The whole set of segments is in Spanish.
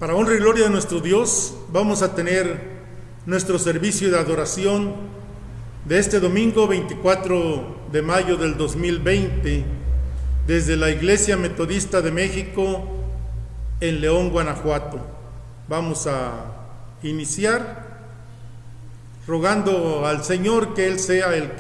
Para honra y gloria de nuestro Dios, vamos a tener nuestro servicio de adoración de este domingo 24 de mayo del 2020 desde la Iglesia Metodista de México en León, Guanajuato. Vamos a iniciar rogando al Señor que Él sea el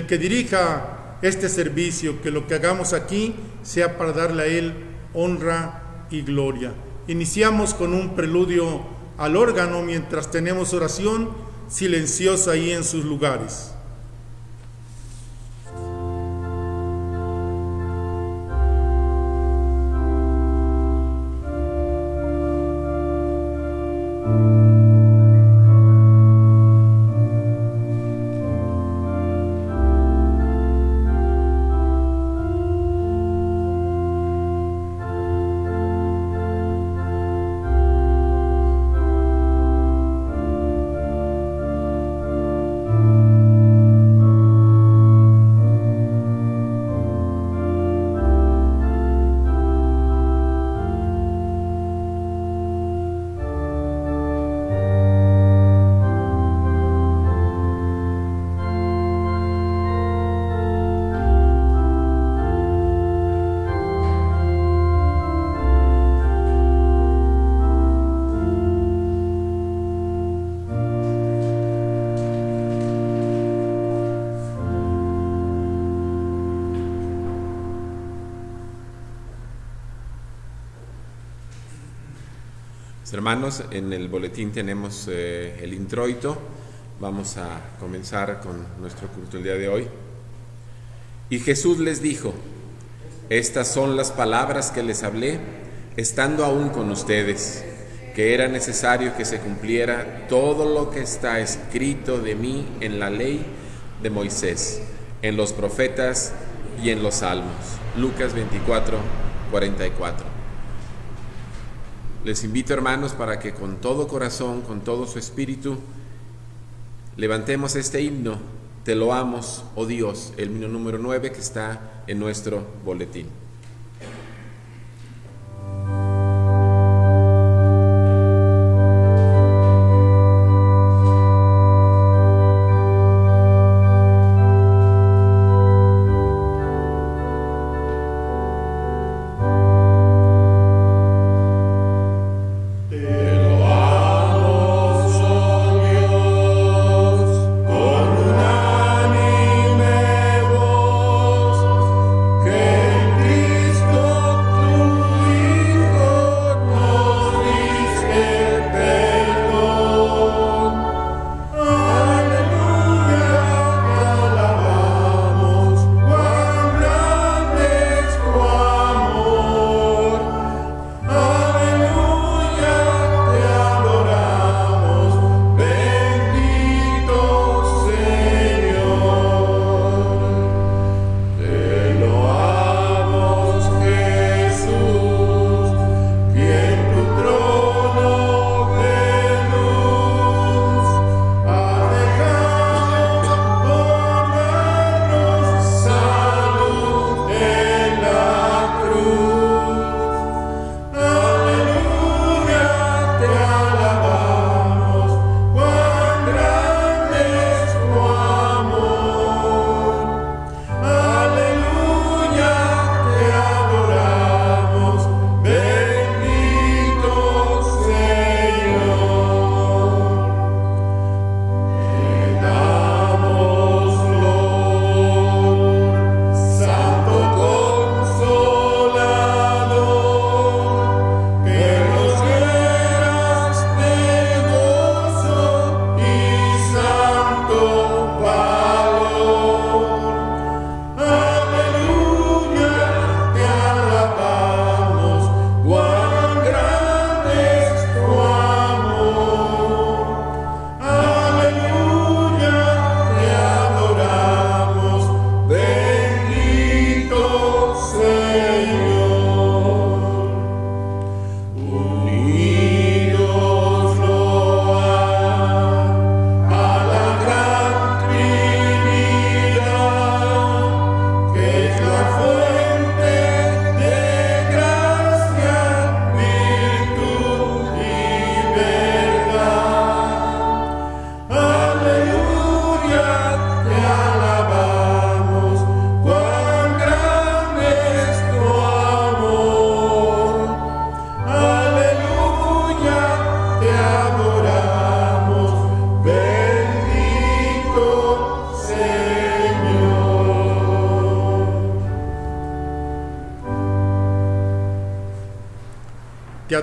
que dirija este servicio, que lo que hagamos aquí sea para darle a Él honra y gloria. Iniciamos con un preludio al órgano mientras tenemos oración silenciosa ahí en sus lugares. Hermanos, en el boletín tenemos el introito. Vamos a comenzar con nuestro culto el día de hoy. Y Jesús les dijo: estas son las palabras que les hablé, estando aún con ustedes, que era necesario que se cumpliera todo lo que está escrito de mí en la ley de Moisés, en los profetas y en los salmos. Lucas 24:44. Les invito, hermanos, para que con todo corazón, con todo su espíritu, levantemos este himno, Te loamos, oh Dios, el himno número 9 que está en nuestro boletín. Que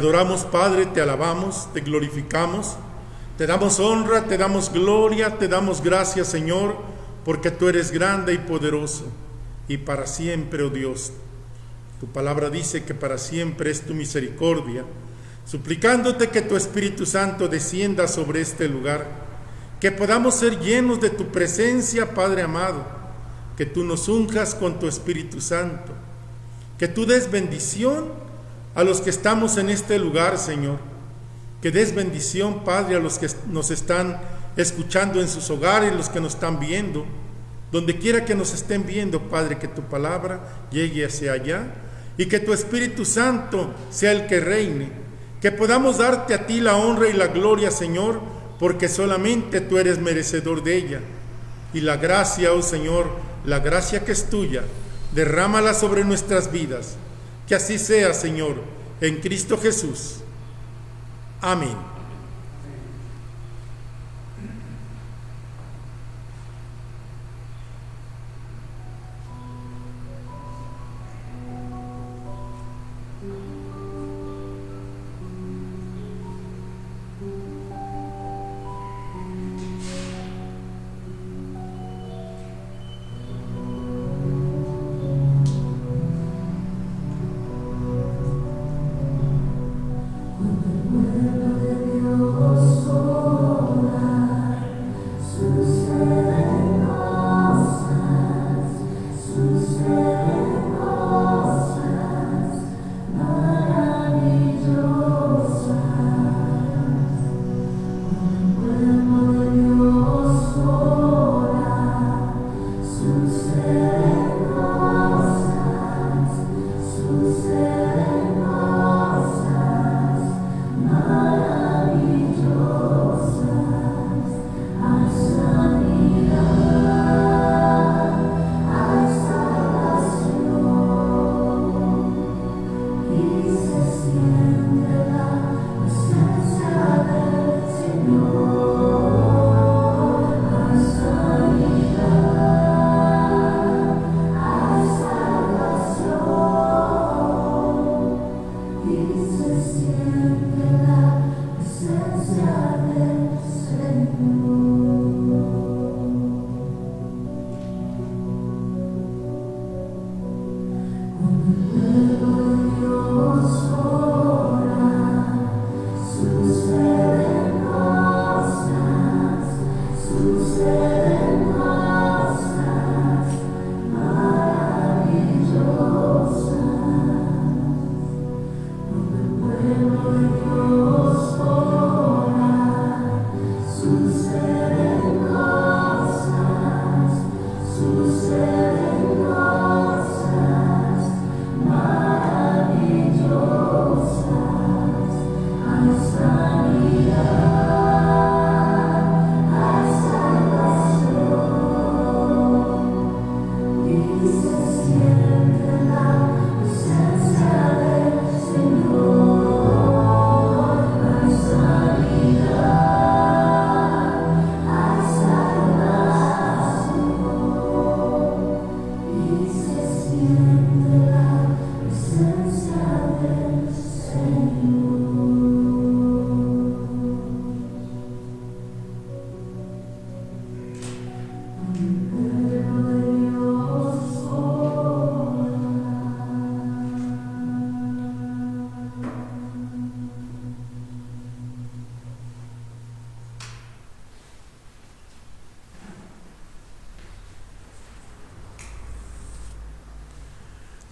adoramos, Padre, te alabamos, te glorificamos, te damos honra, te damos gloria, te damos gracias, Señor, porque tú eres grande y poderoso, y para siempre, oh Dios. Tu palabra dice que para siempre es tu misericordia, suplicándote que tu Espíritu Santo descienda sobre este lugar, que podamos ser llenos de tu presencia, Padre amado, que tú nos unjas con tu Espíritu Santo, que tú des bendición a los que estamos en este lugar, Señor, que des bendición, Padre, a los que nos están escuchando en sus hogares, los que nos están viendo, donde quiera que nos estén viendo, Padre, que tu palabra llegue hacia allá y que tu Espíritu Santo sea el que reine, que podamos darte a ti la honra y la gloria, Señor, porque solamente tú eres merecedor de ella. Y la gracia, oh Señor, la gracia que es tuya, derrámala sobre nuestras vidas. Que así sea, Señor, en Cristo Jesús. Amén.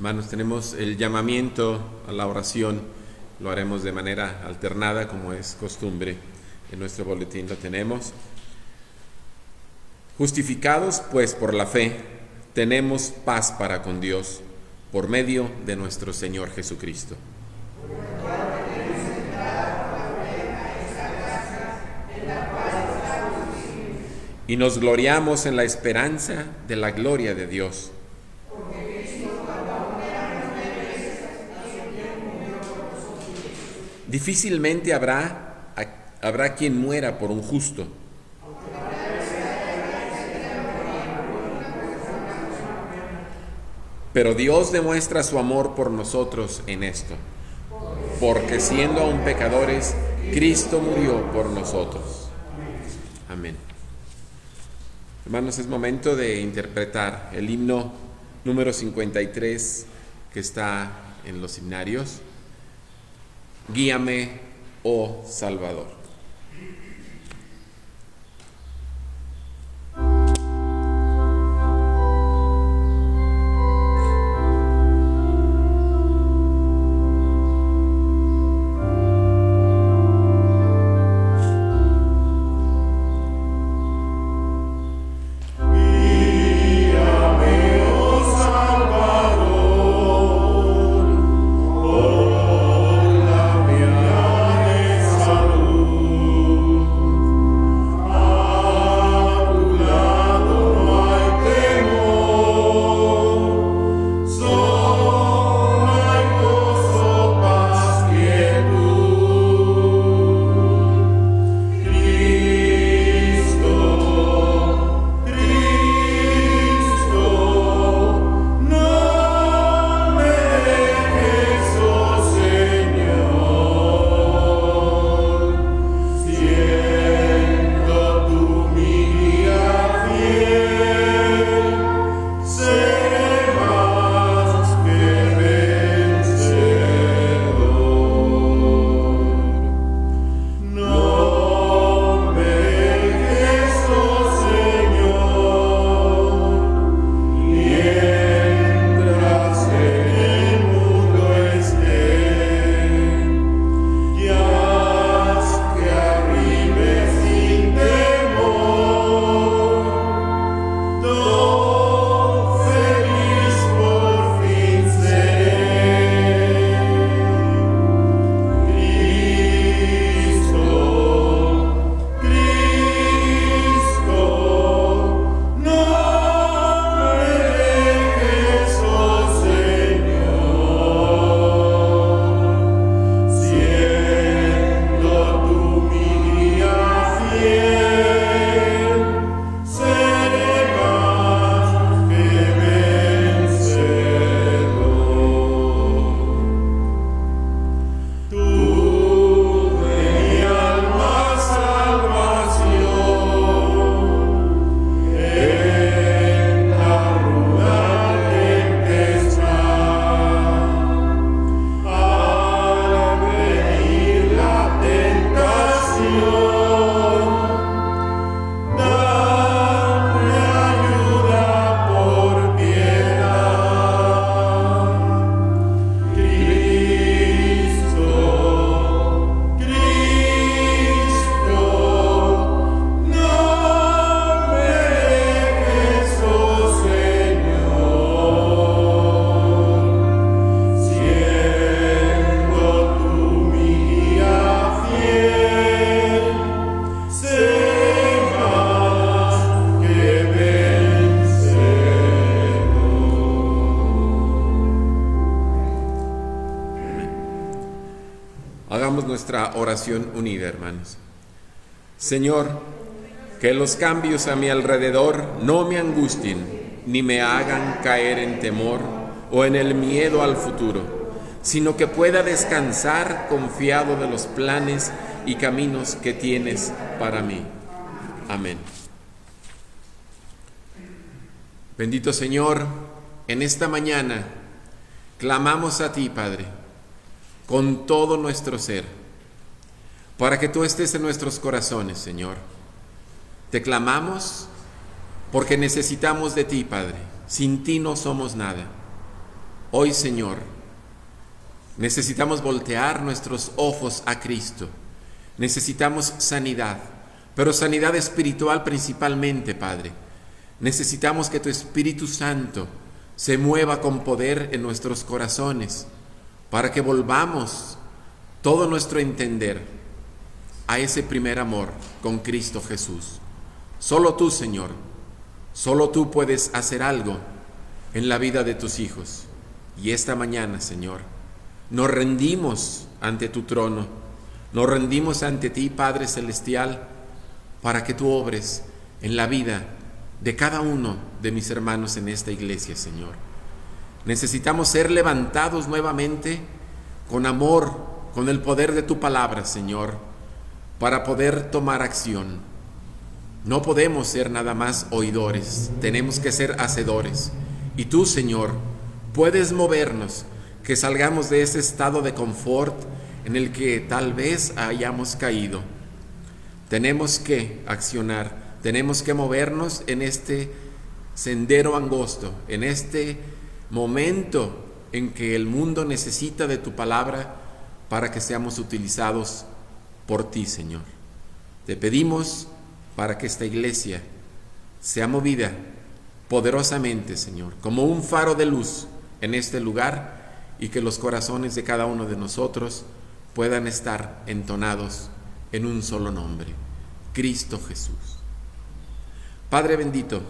Hermanos, tenemos el llamamiento a la oración, lo haremos de manera alternada como es costumbre, en nuestro boletín lo tenemos. Justificados pues por la fe, tenemos paz para con Dios, por medio de nuestro Señor Jesucristo. Y nos gloriamos en la esperanza de la gloria de Dios. Difícilmente habrá quien muera por un justo. Pero Dios demuestra su amor por nosotros en esto: porque siendo aún pecadores, Cristo murió por nosotros. Amén. Hermanos, es momento de interpretar el himno número 53 que está en los himnarios. Guíame, oh Salvador. Nuestra oración unida, hermanos. Señor, que los cambios a mi alrededor no me angustien, ni me hagan caer en temor o en el miedo al futuro, sino que pueda descansar confiado de los planes y caminos que tienes para mí. Amén. Bendito Señor, en esta mañana clamamos a ti, Padre, con todo nuestro ser, para que tú estés en nuestros corazones, Señor. Te clamamos porque necesitamos de ti, Padre. Sin ti no somos nada. Hoy, Señor, necesitamos voltear nuestros ojos a Cristo. Necesitamos sanidad, pero sanidad espiritual principalmente, Padre. Necesitamos que tu Espíritu Santo se mueva con poder en nuestros corazones, para que volvamos todo nuestro entender a ese primer amor con Cristo Jesús. Solo tú, Señor, solo tú puedes hacer algo en la vida de tus hijos. Y esta mañana, Señor, nos rendimos ante tu trono, nos rendimos ante ti, Padre Celestial, para que tú obres en la vida de cada uno de mis hermanos en esta iglesia, Señor. Necesitamos ser levantados nuevamente con amor, con el poder de tu palabra, Señor, para poder tomar acción. No podemos ser nada más oidores, tenemos que ser hacedores. Y tú, Señor, puedes movernos, que salgamos de ese estado de confort en el que tal vez hayamos caído. Tenemos que accionar, tenemos que movernos en este sendero angosto, en este momento en que el mundo necesita de tu palabra para que seamos utilizados por ti, Señor. Te pedimos para que esta iglesia sea movida poderosamente, Señor, como un faro de luz en este lugar, y que los corazones de cada uno de nosotros puedan estar entonados en un solo nombre: Cristo Jesús. Padre bendito,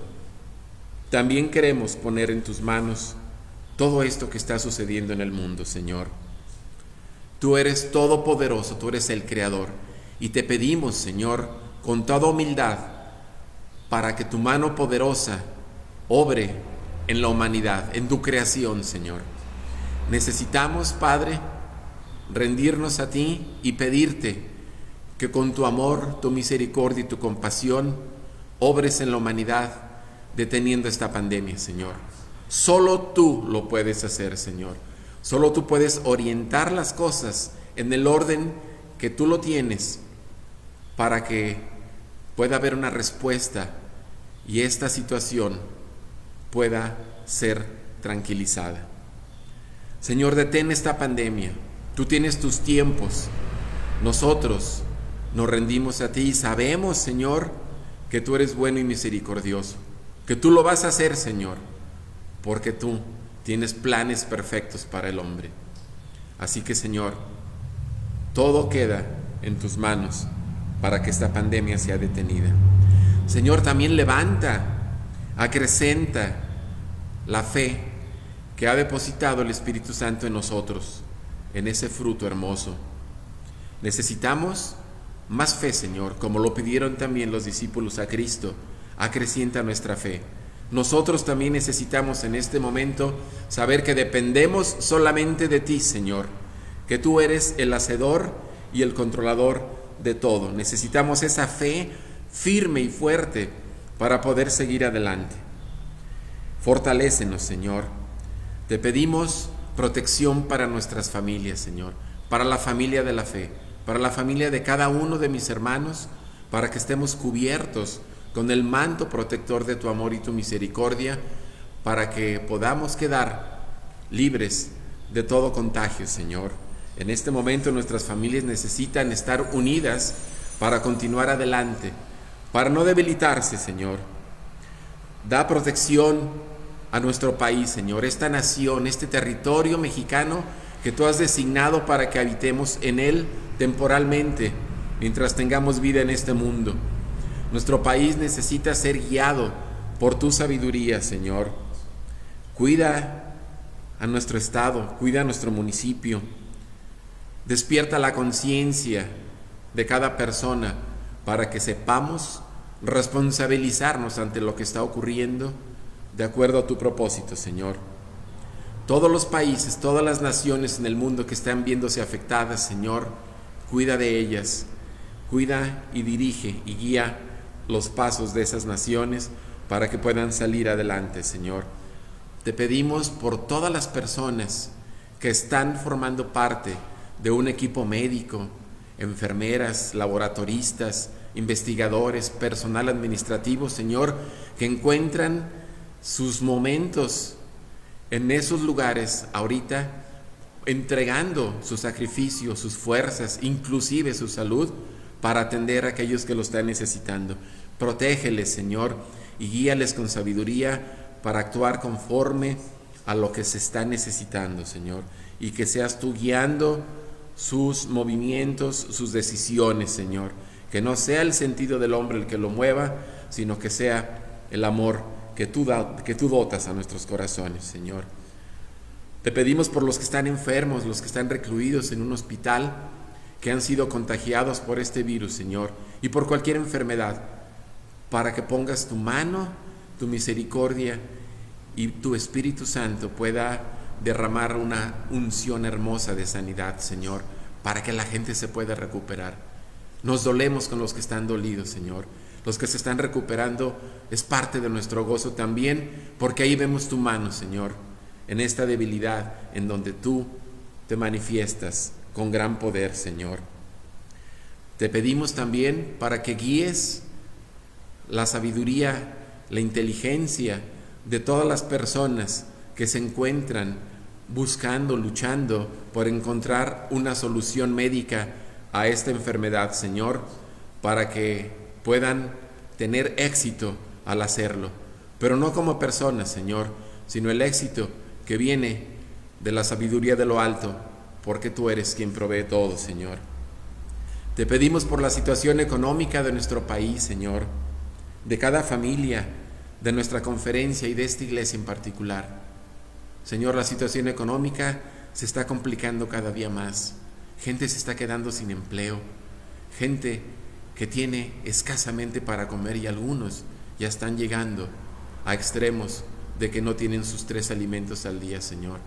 también queremos poner en tus manos todo esto que está sucediendo en el mundo, Señor. Tú eres todopoderoso, tú eres el Creador, y te pedimos, Señor, con toda humildad, para que tu mano poderosa obre en la humanidad, en tu creación, Señor. Necesitamos, Padre, rendirnos a ti y pedirte que con tu amor, tu misericordia y tu compasión obres en la humanidad, deteniendo esta pandemia, Señor. Solo tú lo puedes hacer, Señor. Solo tú puedes orientar las cosas en el orden que tú lo tienes, para que pueda haber una respuesta y esta situación pueda ser tranquilizada. Señor, detén esta pandemia. Tú tienes tus tiempos. Nosotros nos rendimos a ti y sabemos, Señor, que tú eres bueno y misericordioso, que tú lo vas a hacer, Señor, porque tú tienes planes perfectos para el hombre. Así que, Señor, todo queda en tus manos para que esta pandemia sea detenida. Señor, también levanta, acrecenta la fe que ha depositado el Espíritu Santo en nosotros, en ese fruto hermoso. Necesitamos más fe, Señor, como lo pidieron también los discípulos a Cristo. Acrecienta nuestra fe. Nosotros también necesitamos en este momento saber que dependemos solamente de ti, Señor, que tú eres el hacedor y el controlador de todo. Necesitamos esa fe firme y fuerte para poder seguir adelante. Fortalécenos, Señor. Te pedimos protección para nuestras familias, Señor, para la familia de la fe, para la familia de cada uno de mis hermanos, para que estemos cubiertos con el manto protector de tu amor y tu misericordia, para que podamos quedar libres de todo contagio, Señor. En este momento nuestras familias necesitan estar unidas para continuar adelante, para no debilitarse, Señor. Da protección a nuestro país, Señor, esta nación, este territorio mexicano que tú has designado para que habitemos en él temporalmente, mientras tengamos vida en este mundo. Nuestro país necesita ser guiado por tu sabiduría, Señor. Cuida a nuestro estado, cuida a nuestro municipio. Despierta la conciencia de cada persona para que sepamos responsabilizarnos ante lo que está ocurriendo de acuerdo a tu propósito, Señor. Todos los países, todas las naciones en el mundo que están viéndose afectadas, Señor, cuida de ellas, cuida y dirige y guía los pasos de esas naciones para que puedan salir adelante, Señor. Te pedimos por todas las personas que están formando parte de un equipo médico, enfermeras, laboratoristas, investigadores, personal administrativo, Señor, que encuentran sus momentos en esos lugares ahorita, entregando su sacrificio, sus fuerzas, inclusive su salud, para atender a aquellos que lo están necesitando. Protégeles, Señor, y guíales con sabiduría para actuar conforme a lo que se está necesitando, Señor, y que seas tú guiando sus movimientos, sus decisiones, Señor, que no sea el sentido del hombre el que lo mueva, sino que sea el amor que tú dotas a nuestros corazones, Señor. Te pedimos por los que están enfermos, los que están recluidos en un hospital, que han sido contagiados por este virus, Señor, y por cualquier enfermedad, para que pongas tu mano, tu misericordia y tu Espíritu Santo pueda derramar una unción hermosa de sanidad, Señor, para que la gente se pueda recuperar. Nos dolemos con los que están dolidos, Señor. Los que se están recuperando es parte de nuestro gozo también, porque ahí vemos tu mano, Señor, en esta debilidad en donde tú te manifiestas con gran poder, Señor. Te pedimos también para que guíes la sabiduría, la inteligencia de todas las personas que se encuentran buscando, luchando por encontrar una solución médica a esta enfermedad, Señor, para que puedan tener éxito al hacerlo, pero no como personas, Señor, sino el éxito que viene de la sabiduría de lo alto, porque tú eres quien provee todo, Señor. Te pedimos por la situación económica de nuestro país, Señor, de cada familia, de nuestra conferencia y de esta iglesia en particular. Señor, la situación económica se está complicando cada día más. Gente se está quedando sin empleo, gente que tiene escasamente para comer y algunos ya están llegando a extremos de que no tienen sus 3 alimentos al día, Señor.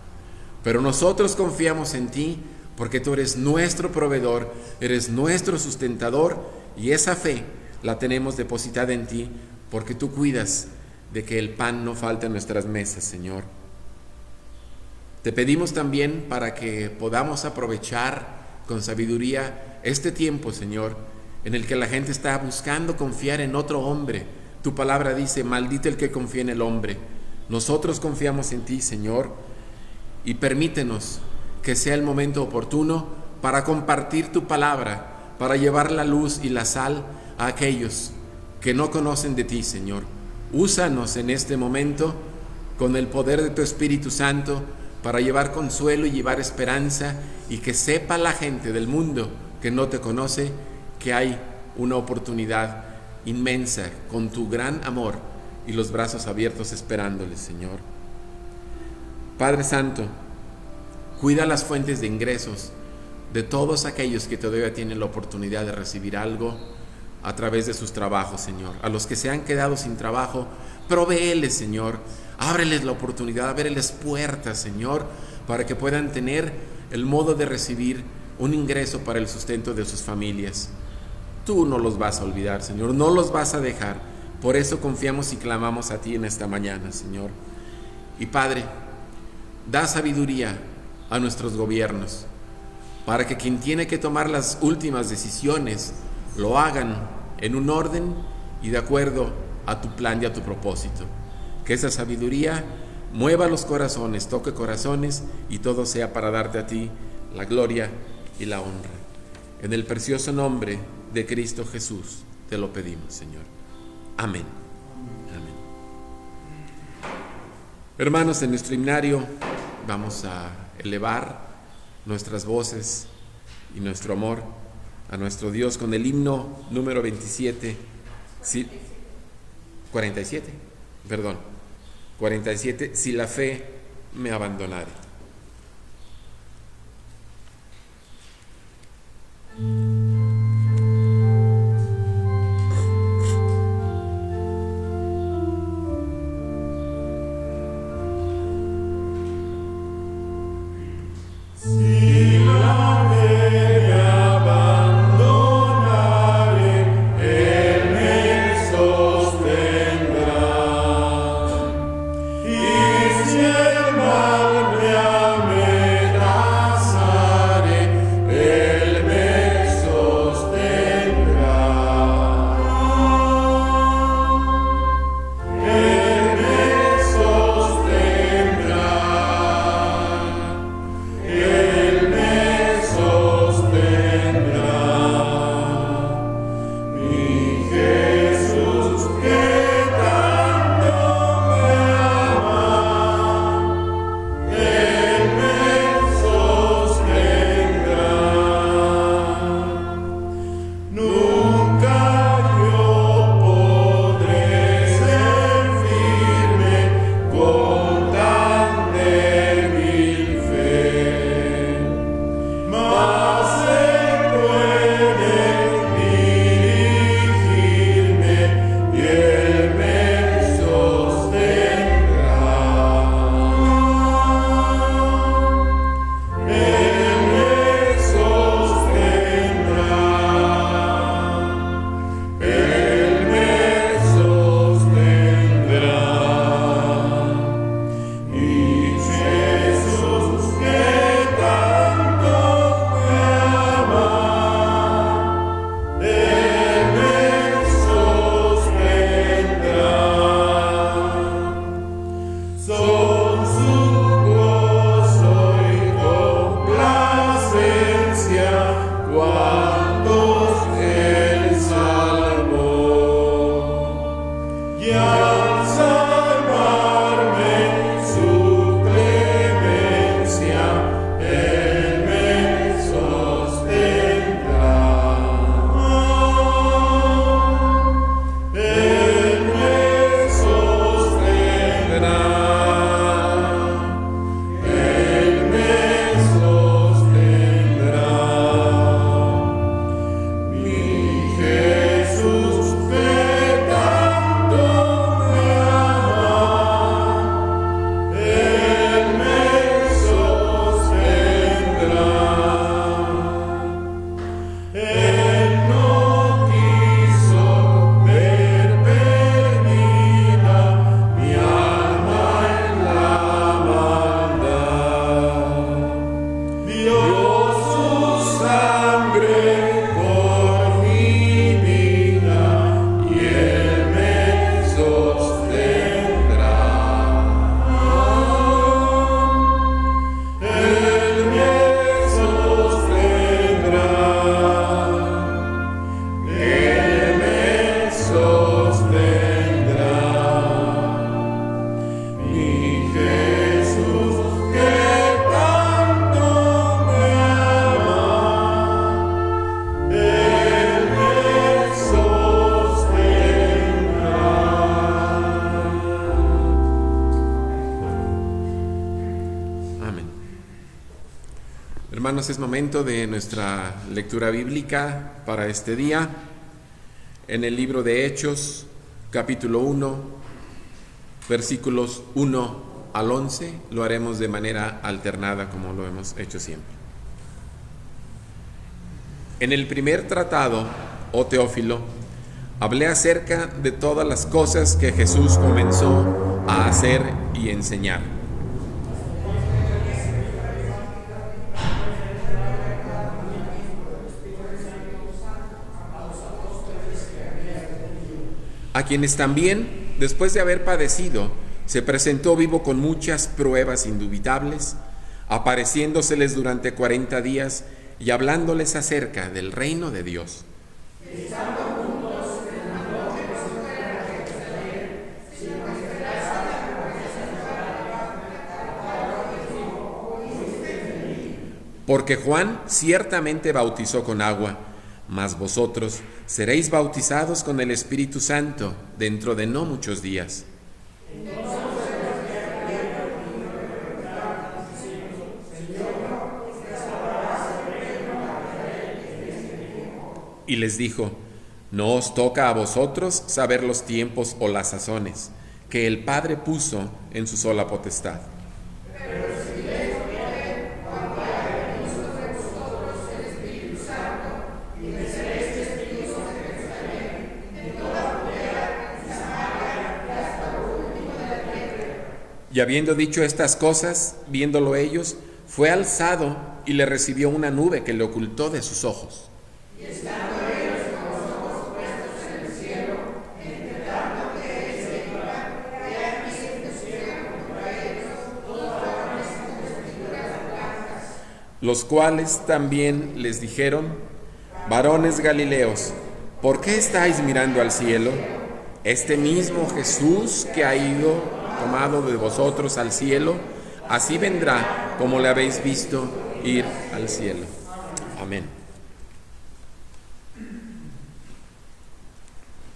Pero nosotros confiamos en ti porque tú eres nuestro proveedor, eres nuestro sustentador y esa fe la tenemos depositada en ti porque tú cuidas de que el pan no falte en nuestras mesas, Señor. Te pedimos también para que podamos aprovechar con sabiduría este tiempo, Señor, en el que la gente está buscando confiar en otro hombre. Tu palabra dice, maldito el que confía en el hombre. Nosotros confiamos en ti, Señor, y permítenos que sea el momento oportuno para compartir tu palabra, para llevar la luz y la sal a aquellos que no conocen de ti, Señor. Úsanos en este momento con el poder de tu Espíritu Santo para llevar consuelo y llevar esperanza y que sepa la gente del mundo que no te conoce que hay una oportunidad inmensa con tu gran amor y los brazos abiertos esperándoles, Señor. Padre Santo, cuida las fuentes de ingresos de todos aquellos que todavía tienen la oportunidad de recibir algo a través de sus trabajos, Señor. A los que se han quedado sin trabajo, provéeles, Señor. Ábreles la oportunidad, ábreles puertas, Señor, para que puedan tener el modo de recibir un ingreso para el sustento de sus familias. Tú no los vas a olvidar, Señor, no los vas a dejar. Por eso confiamos y clamamos a ti en esta mañana, Señor. Y Padre, da sabiduría a nuestros gobiernos, para que quien tiene que tomar las últimas decisiones lo hagan en un orden y de acuerdo a tu plan y a tu propósito. Que esa sabiduría mueva los corazones, toque corazones y todo sea para darte a ti la gloria y la honra. En el precioso nombre de Cristo Jesús te lo pedimos, Señor. Amén. Amén. Hermanos, en nuestro himnario vamos a elevar nuestras voces y nuestro amor a nuestro Dios con el himno número 47, 47, si la fe me abandonare. El hermanos, es momento de nuestra lectura bíblica para este día. En el libro de Hechos, capítulo 1, versículos 1 al 11, lo haremos de manera alternada como lo hemos hecho siempre. En el primer tratado, oh Teófilo, hablé acerca de todas las cosas que Jesús comenzó a hacer y enseñar. A quienes también, después de haber padecido, se presentó vivo con muchas pruebas indubitables, apareciéndoseles durante 40 días y hablándoles acerca del reino de Dios. Porque Juan ciertamente bautizó con agua, mas vosotros seréis bautizados con el Espíritu Santo dentro de no muchos días. Y les dijo: no os toca a vosotros saber los tiempos o las sazones que el Padre puso en su sola potestad. Y habiendo dicho estas cosas, viéndolo ellos, fue alzado y le recibió una nube que le ocultó de sus ojos. Y estando ellos con los ojos puestos en el cielo, entre tanto que él se iba, he aquí se pusieron contra ellos dos varones con vestiduras blancas, los cuales también les dijeron: varones Galileos, ¿por qué estáis mirando al cielo? Este mismo Jesús que ha ido tomado de vosotros al cielo, así vendrá como le habéis visto ir al cielo. Amén.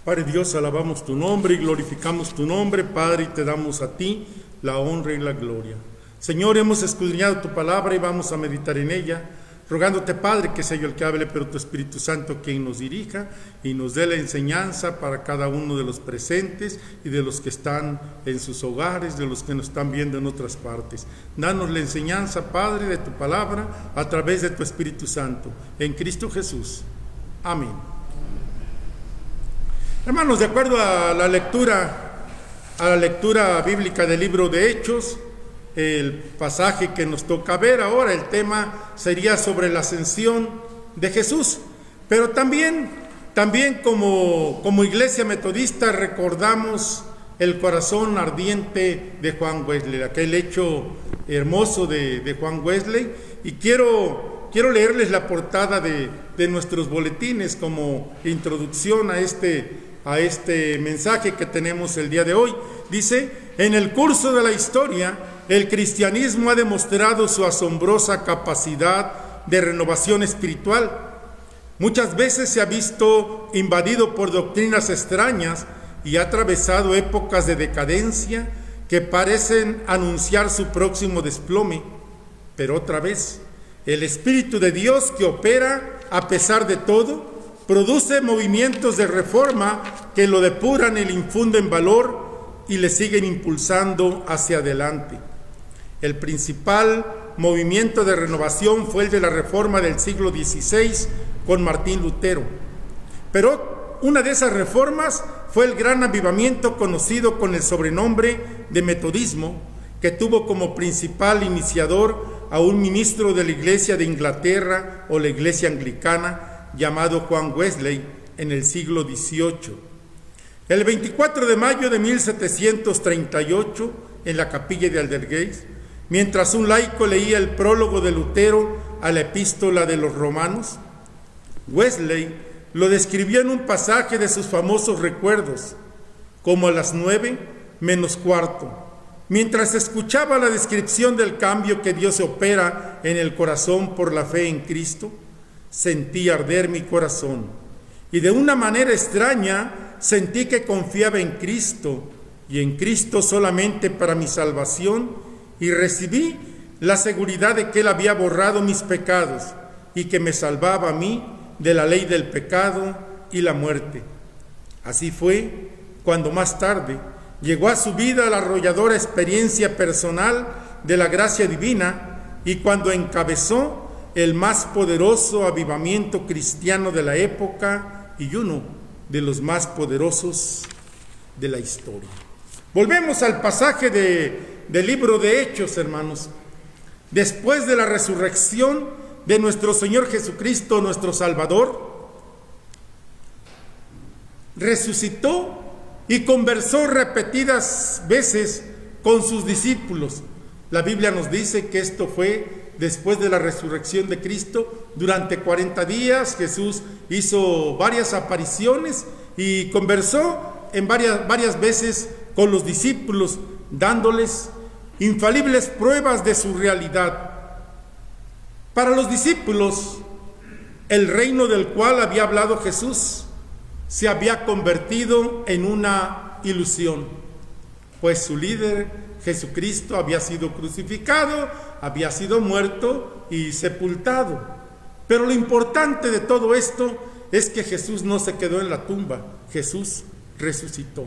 Padre Dios, alabamos tu nombre y glorificamos tu nombre, Padre, y te damos a ti la honra y la gloria. Señor, hemos escudriñado tu palabra y vamos a meditar en ella, rogándote, Padre, que sea yo el que hable, pero tu Espíritu Santo quien nos dirija y nos dé la enseñanza para cada uno de los presentes y de los que están en sus hogares, de los que nos están viendo en otras partes. Danos la enseñanza, Padre, de tu palabra a través de tu Espíritu Santo, en Cristo Jesús. Amén. Hermanos, de acuerdo a la lectura bíblica del libro de Hechos, el pasaje que nos toca ver ahora, el tema sería sobre la ascensión de Jesús. Pero también como iglesia metodista recordamos el corazón ardiente de Juan Wesley, aquel hecho hermoso de Juan Wesley. Y quiero leerles la portada de nuestros boletines como introducción a este mensaje que tenemos el día de hoy. Dice: en el curso de la historia, el cristianismo ha demostrado su asombrosa capacidad de renovación espiritual. Muchas veces se ha visto invadido por doctrinas extrañas y ha atravesado épocas de decadencia que parecen anunciar su próximo desplome. Pero otra vez, el Espíritu de Dios, que opera a pesar de todo, produce movimientos de reforma que lo depuran y le infunden valor y le siguen impulsando hacia adelante. El principal movimiento de renovación fue el de la Reforma del siglo XVI con Martín Lutero. Pero una de esas reformas fue el gran avivamiento conocido con el sobrenombre de metodismo, que tuvo como principal iniciador a un ministro de la Iglesia de Inglaterra o la Iglesia Anglicana llamado Juan Wesley en el siglo XVIII. El 24 de mayo de 1738, en la capilla de Aldersgate, mientras un laico leía el prólogo de Lutero a la epístola de los Romanos, Wesley lo describió en un pasaje de sus famosos recuerdos, como a las 9:15, mientras escuchaba la descripción del cambio que Dios opera en el corazón por la fe en Cristo, sentí arder mi corazón, y de una manera extraña sentí que confiaba en Cristo, y en Cristo solamente para mi salvación, y recibí la seguridad de que Él había borrado mis pecados y que me salvaba a mí de la ley del pecado y la muerte. Así fue cuando más tarde llegó a su vida la arrolladora experiencia personal de la gracia divina y cuando encabezó el más poderoso avivamiento cristiano de la época y uno de los más poderosos de la historia. Volvemos al pasaje del libro de Hechos, hermanos. Después de la resurrección de nuestro Señor Jesucristo, nuestro Salvador, resucitó y conversó repetidas veces con sus discípulos. La Biblia nos dice que esto fue después de la resurrección de Cristo. Durante 40 días Jesús hizo varias apariciones y conversó en varias veces con los discípulos, dándoles infalibles pruebas de su realidad. Para los discípulos, el reino del cual había hablado Jesús se había convertido en una ilusión, pues su líder, Jesucristo, había sido crucificado, había sido muerto y sepultado. Pero lo importante de todo esto es que Jesús no se quedó en la tumba, Jesús resucitó.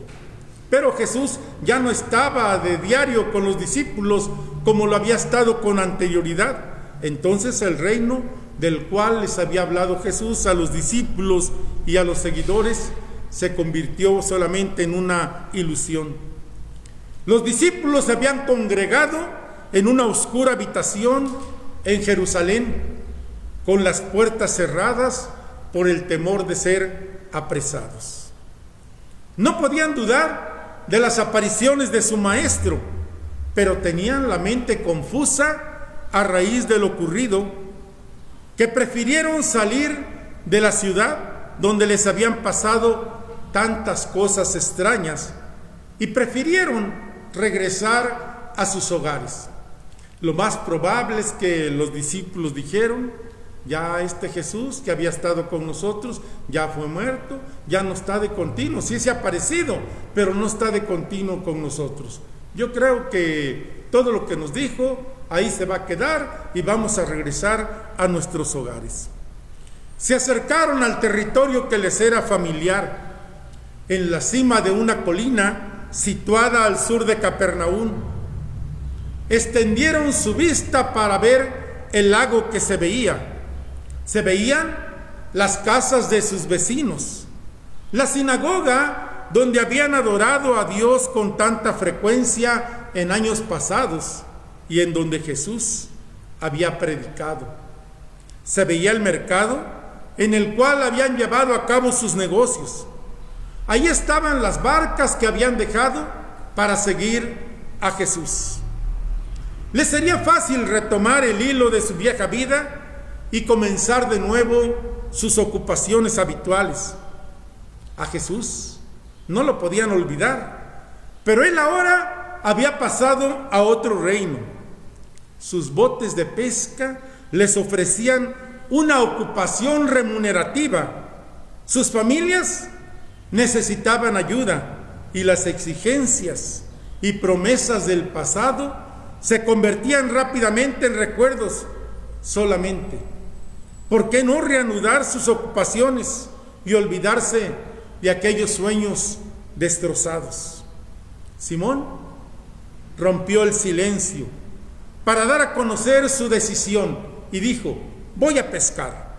Pero Jesús ya no estaba de diario con los discípulos como lo había estado con anterioridad. Entonces el reino del cual les había hablado Jesús a los discípulos y a los seguidores se convirtió solamente en una ilusión. Los discípulos se habían congregado en una oscura habitación en Jerusalén, con las puertas cerradas por el temor de ser apresados. No podían dudar de las apariciones de su maestro, pero tenían la mente confusa a raíz de lo ocurrido, que prefirieron salir de la ciudad donde les habían pasado tantas cosas extrañas y prefirieron regresar a sus hogares. Lo más probable es que los discípulos dijeron: ya este Jesús que había estado con nosotros ya fue muerto, ya no está de continuo. Sí se ha aparecido, pero no está de continuo con nosotros. Yo creo que todo lo que nos dijo ahí se va a quedar y vamos a regresar a nuestros hogares. Se acercaron al territorio que les era familiar, en la cima de una colina situada al sur de Capernaum. Extendieron su vista para ver el lago que se veía. Se veían las casas de sus vecinos, la sinagoga donde habían adorado a Dios con tanta frecuencia en años pasados y en donde Jesús había predicado. Se veía el mercado en el cual habían llevado a cabo sus negocios. Ahí estaban las barcas que habían dejado para seguir a Jesús. Les sería fácil retomar el hilo de su vieja vida y comenzar de nuevo sus ocupaciones habituales. A Jesús no lo podían olvidar, pero él ahora había pasado a otro reino. Sus botes de pesca les ofrecían una ocupación remunerativa. Sus familias necesitaban ayuda y las exigencias y promesas del pasado se convertían rápidamente en recuerdos solamente. ¿Por qué no reanudar sus ocupaciones y olvidarse de aquellos sueños destrozados? Simón rompió el silencio para dar a conocer su decisión y dijo: voy a pescar.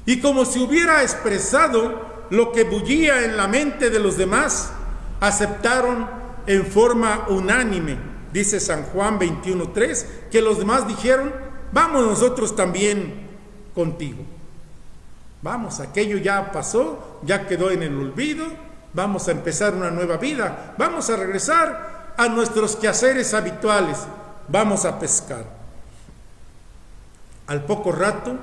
Y como si hubiera expresado lo que bullía en la mente de los demás, aceptaron en forma unánime, dice San Juan 21:3, que los demás dijeron: vamos nosotros también contigo. Vamos, aquello ya pasó, ya quedó en el olvido, vamos a empezar una nueva vida, vamos a regresar a nuestros quehaceres habituales, vamos a pescar. Al poco rato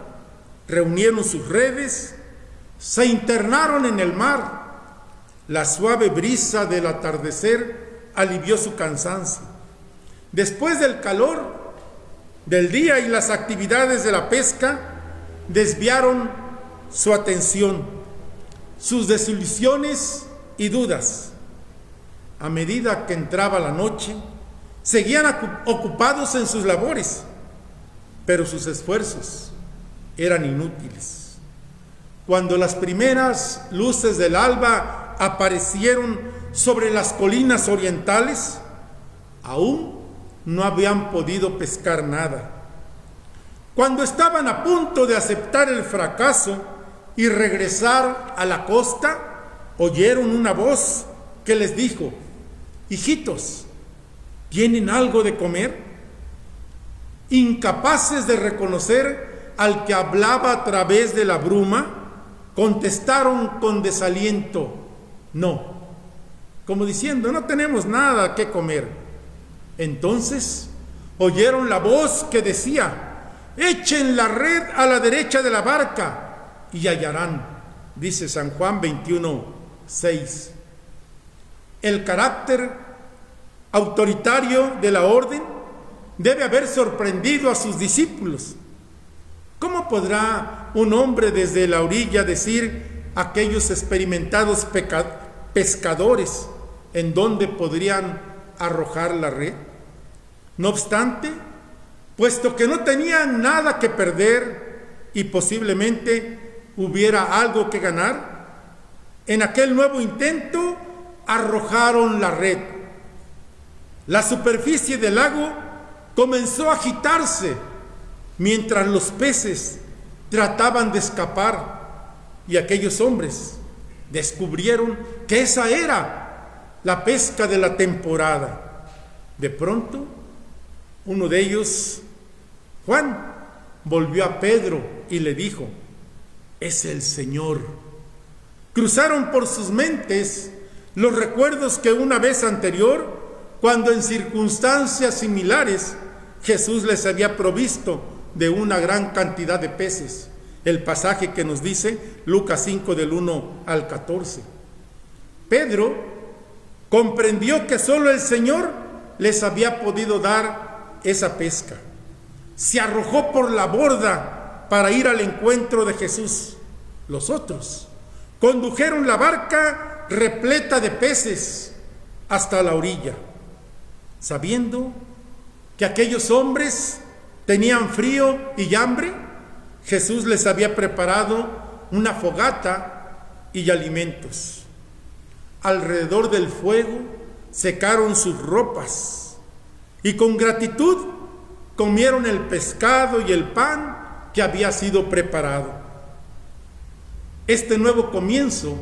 reunieron sus redes, se internaron en el mar. La suave brisa del atardecer alivió su cansancio. Después del calor del día y las actividades de la pesca, desviaron su atención, sus desilusiones y dudas. A medida que entraba la noche, seguían ocupados en sus labores. pero sus esfuerzos eran inútiles. Cuando las primeras luces del alba aparecieron sobre las colinas orientales, aún no habían podido pescar nada. Cuando estaban a punto de aceptar el fracaso y regresar a la costa, oyeron una voz que les dijo: hijitos, ¿tienen algo de comer? Incapaces de reconocer al que hablaba a través de la bruma, contestaron con desaliento: no, como diciendo, no tenemos nada que comer. Entonces oyeron la voz que decía: echen la red a la derecha de la barca y hallarán, dice San Juan 21:6. El carácter autoritario de la orden debe haber sorprendido a sus discípulos. ¿Cómo podrá un hombre desde la orilla decir a aquellos experimentados pescadores en dónde podrían arrojar la red? No obstante, puesto que no tenían nada que perder y posiblemente hubiera algo que ganar, en aquel nuevo intento arrojaron la red. La superficie del lago comenzó a agitarse mientras los peces trataban de escapar, y aquellos hombres descubrieron que esa era la pesca de la temporada. De pronto, uno de ellos, Juan, volvió a Pedro y le dijo: es el Señor. Cruzaron por sus mentes los recuerdos que una vez anterior, cuando en circunstancias similares Jesús les había provisto de una gran cantidad de peces. El pasaje que nos dice Lucas 5 del 1 al 14. Pedro comprendió que solo el Señor les había podido dar esa pesca. Se arrojó por la borda para ir al encuentro de Jesús. Los otros condujeron la barca repleta de peces hasta la orilla, sabiendo que aquellos hombres tenían frío y hambre. Jesús les había preparado una fogata y alimentos. Alrededor del fuego secaron sus ropas y con gratitud comieron el pescado y el pan que había sido preparado. Este nuevo comienzo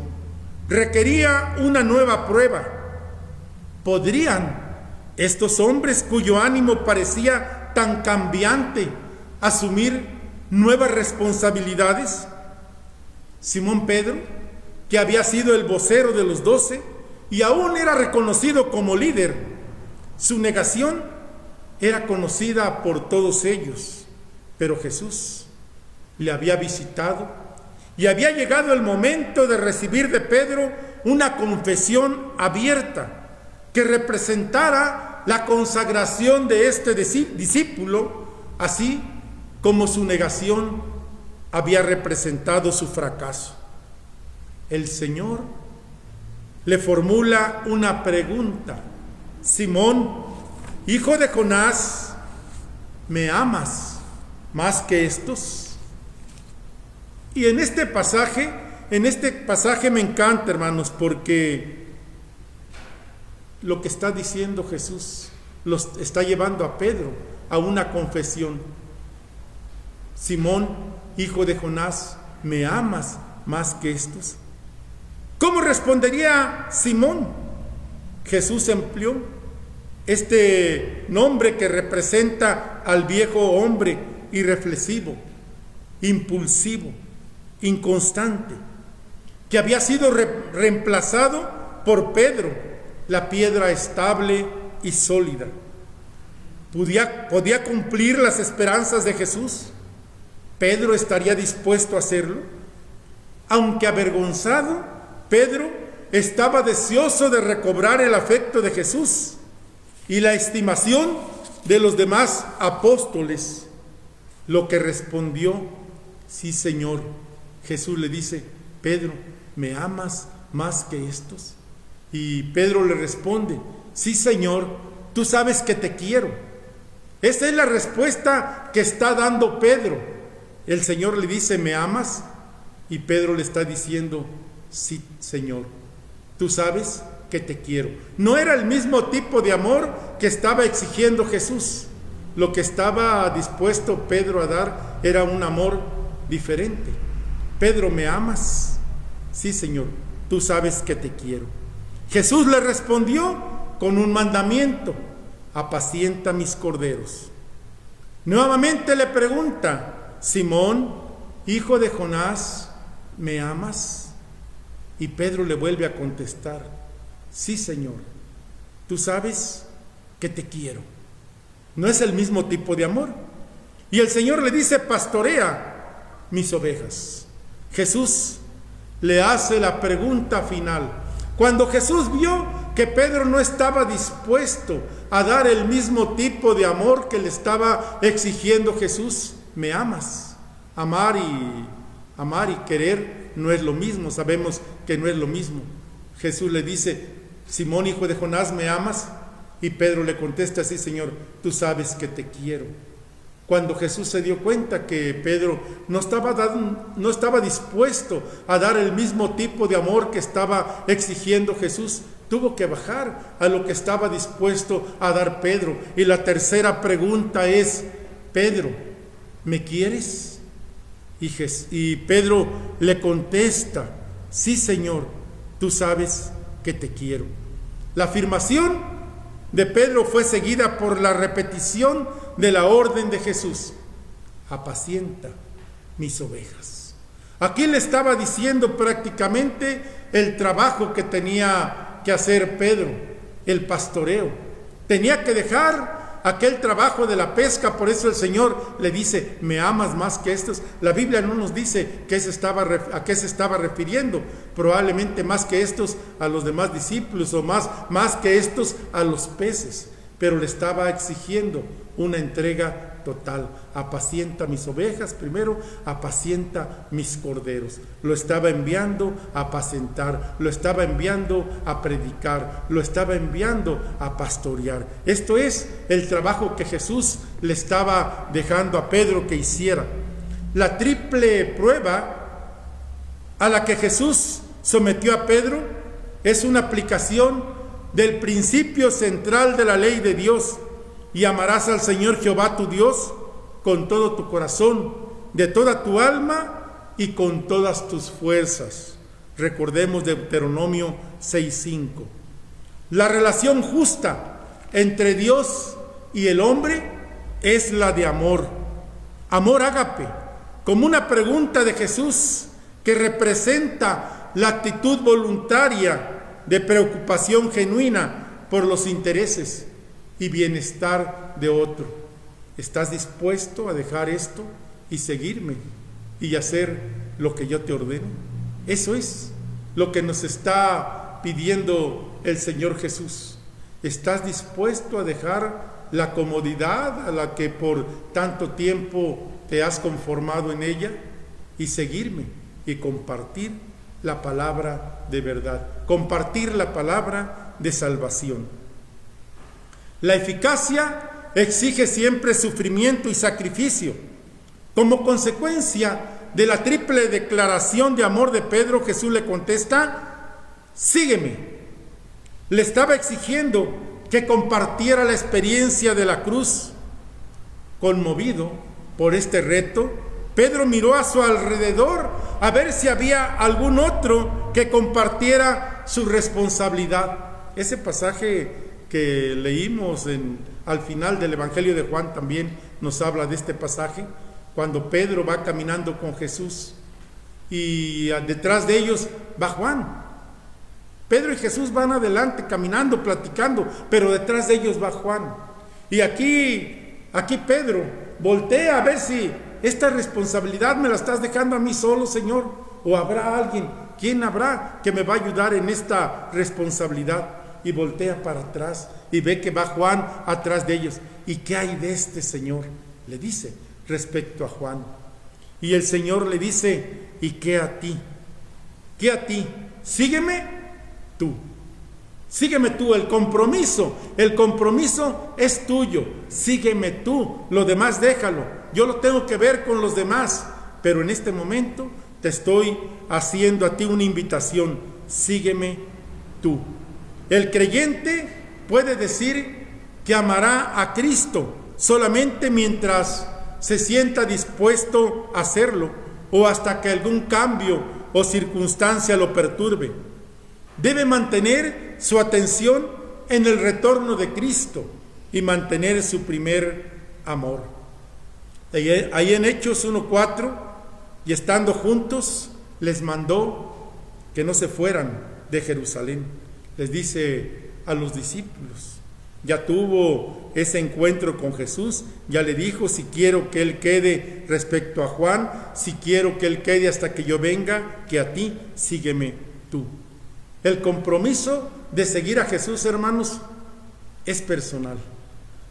requería una nueva prueba. ¿Podrían estos hombres, cuyo ánimo parecía tan cambiante, asumir nuevas responsabilidades? Simón Pedro, que había sido el vocero de los 12 y aún era reconocido como líder, su negación era conocida por todos ellos, pero Jesús le había visitado y había llegado el momento de recibir de Pedro una confesión abierta que representara la consagración de este discípulo, así como su negación había representado su fracaso. El Señor le formula una pregunta: Simón, hijo de Jonás, ¿me amas más que estos? Y en este pasaje me encanta, hermanos, porque lo que está diciendo Jesús los está llevando a Pedro a una confesión. Simón, hijo de Jonás, ¿me amas más que estos? ¿Cómo respondería Simón? Jesús empleó este nombre que representa al viejo hombre irreflexivo, impulsivo, inconstante, que había sido reemplazado por Pedro, la piedra estable y sólida. ¿Podía cumplir las esperanzas de Jesús? ¿Pedro estaría dispuesto a hacerlo? Aunque avergonzado, Pedro estaba deseoso de recobrar el afecto de Jesús y la estimación de los demás apóstoles, lo que respondió: sí, Señor. Jesús le dice: Pedro, ¿me amas más que estos? Y Pedro le responde: sí, Señor, tú sabes que te quiero. Esa es la respuesta que está dando Pedro. El Señor le dice, ¿me amas? Y Pedro le está diciendo, sí, Señor, tú sabes que te quiero. No era el mismo tipo de amor que estaba exigiendo Jesús. Lo que estaba dispuesto Pedro a dar era un amor diferente. Pedro, ¿me amas? Sí, Señor, tú sabes que te quiero. Jesús le respondió con un mandamiento: apacienta mis corderos. Nuevamente le pregunta: Simón, hijo de Jonás, ¿me amas? Y Pedro le vuelve a contestar: sí, Señor, tú sabes que te quiero. No es el mismo tipo de amor. Y el Señor le dice: pastorea mis ovejas. Jesús le hace la pregunta final. Cuando Jesús vio que Pedro no estaba dispuesto a dar el mismo tipo de amor que le estaba exigiendo Jesús: ¿me amas? Amar y querer no es lo mismo. Sabemos que no es lo mismo. Jesús le dice: Simón, hijo de Jonás, ¿me amas? Y Pedro le contesta: sí, Señor, tú sabes que te quiero. Cuando Jesús se dio cuenta que Pedro no estaba dispuesto a dar el mismo tipo de amor que estaba exigiendo Jesús, tuvo que bajar a lo que estaba dispuesto a dar Pedro. Y la tercera pregunta es: Pedro, ¿me quieres? Y Pedro le contesta: sí, Señor, tú sabes que te quiero. La afirmación de Pedro fue seguida por la repetición de la orden de Jesús: apacienta mis ovejas. Aquí le estaba diciendo prácticamente el trabajo que tenía que hacer Pedro, el pastoreo. Tenía que dejar aquel trabajo de la pesca. Por eso el Señor le dice: ¿me amas más que estos? La Biblia no nos dice a qué se estaba refiriendo. Probablemente más que estos a los demás discípulos, o más que estos a los peces. Pero le estaba exigiendo una entrega total. Apacienta mis ovejas, primero apacienta mis corderos. Lo estaba enviando a apacentar, lo estaba enviando a predicar, lo estaba enviando a pastorear. Esto es el trabajo que Jesús le estaba dejando a Pedro que hiciera. La triple prueba a la que Jesús sometió a Pedro es una aplicación del principio central de la ley de Dios: y amarás al Señor Jehová tu Dios con todo tu corazón, de toda tu alma y con todas tus fuerzas. Recordemos Deuteronomio 6:5. La relación justa entre Dios y el hombre es la de amor. Amor ágape, como una pregunta de Jesús que representa la actitud voluntaria de preocupación genuina por los intereses y bienestar de otro. ¿Estás dispuesto a dejar esto y seguirme y hacer lo que yo te ordeno? Eso es lo que nos está pidiendo el Señor Jesús. ¿Estás dispuesto a dejar la comodidad a la que por tanto tiempo te has conformado en ella y seguirme y compartir la palabra de verdad, compartir la palabra de salvación? La eficacia exige siempre sufrimiento y sacrificio. Como consecuencia de la triple declaración de amor de Pedro, Jesús le contesta: sígueme. Le estaba exigiendo que compartiera la experiencia de la cruz. Conmovido por este reto, Pedro miró a su alrededor a ver si había algún otro que compartiera su responsabilidad. Ese pasaje que leímos al final del Evangelio de Juan también nos habla de este pasaje, cuando Pedro va caminando con Jesús y detrás de ellos va Juan. Pedro y Jesús van adelante caminando, platicando, pero detrás de ellos va Juan. Y aquí Pedro voltea a ver si esta responsabilidad me la estás dejando a mí solo, Señor, o habrá alguien. ¿Quién habrá que me va a ayudar en esta responsabilidad? Y voltea para atrás y ve que va Juan atrás de ellos. ¿Y qué hay de este Señor?, le dice respecto a Juan. Y el Señor le dice: ¿y qué a ti? ¿Qué a ti? Sígueme tú. Sígueme tú, el compromiso es tuyo, sígueme tú, lo demás déjalo, yo lo tengo que ver con los demás, pero en este momento te estoy haciendo a ti una invitación, sígueme tú. El creyente puede decir que amará a Cristo solamente mientras se sienta dispuesto a hacerlo o hasta que algún cambio o circunstancia lo perturbe. Debe mantener su atención en el retorno de Cristo y mantener su primer amor. Ahí en Hechos 1:4, y estando juntos, les mandó que no se fueran de Jerusalén. Les dice a los discípulos, ya tuvo ese encuentro con Jesús, ya le dijo, si quiero que Él quede respecto a Juan, si quiero que Él quede hasta que yo venga, que a ti, sígueme tú. El compromiso de seguir a Jesús, hermanos, es personal.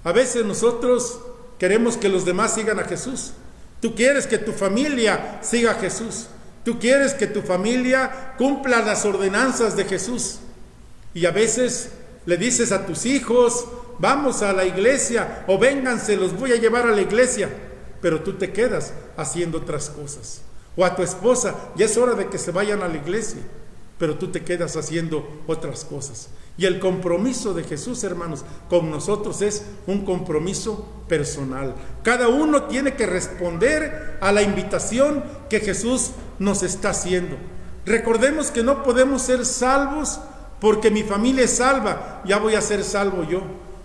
A veces nosotros queremos que los demás sigan a Jesús. Tú quieres que tu familia siga a Jesús. Tú quieres que tu familia cumpla las ordenanzas de Jesús. Y a veces le dices a tus hijos, vamos a la iglesia, o vénganse, los voy a llevar a la iglesia. Pero tú te quedas haciendo otras cosas. O a tu esposa, ya es hora de que se vayan a la iglesia, pero tú te quedas haciendo otras cosas. Y el compromiso de Jesús, hermanos, con nosotros es un compromiso personal. Cada uno tiene que responder a la invitación que Jesús nos está haciendo. Recordemos que no podemos ser salvos porque mi familia es salva, ya voy a ser salvo yo.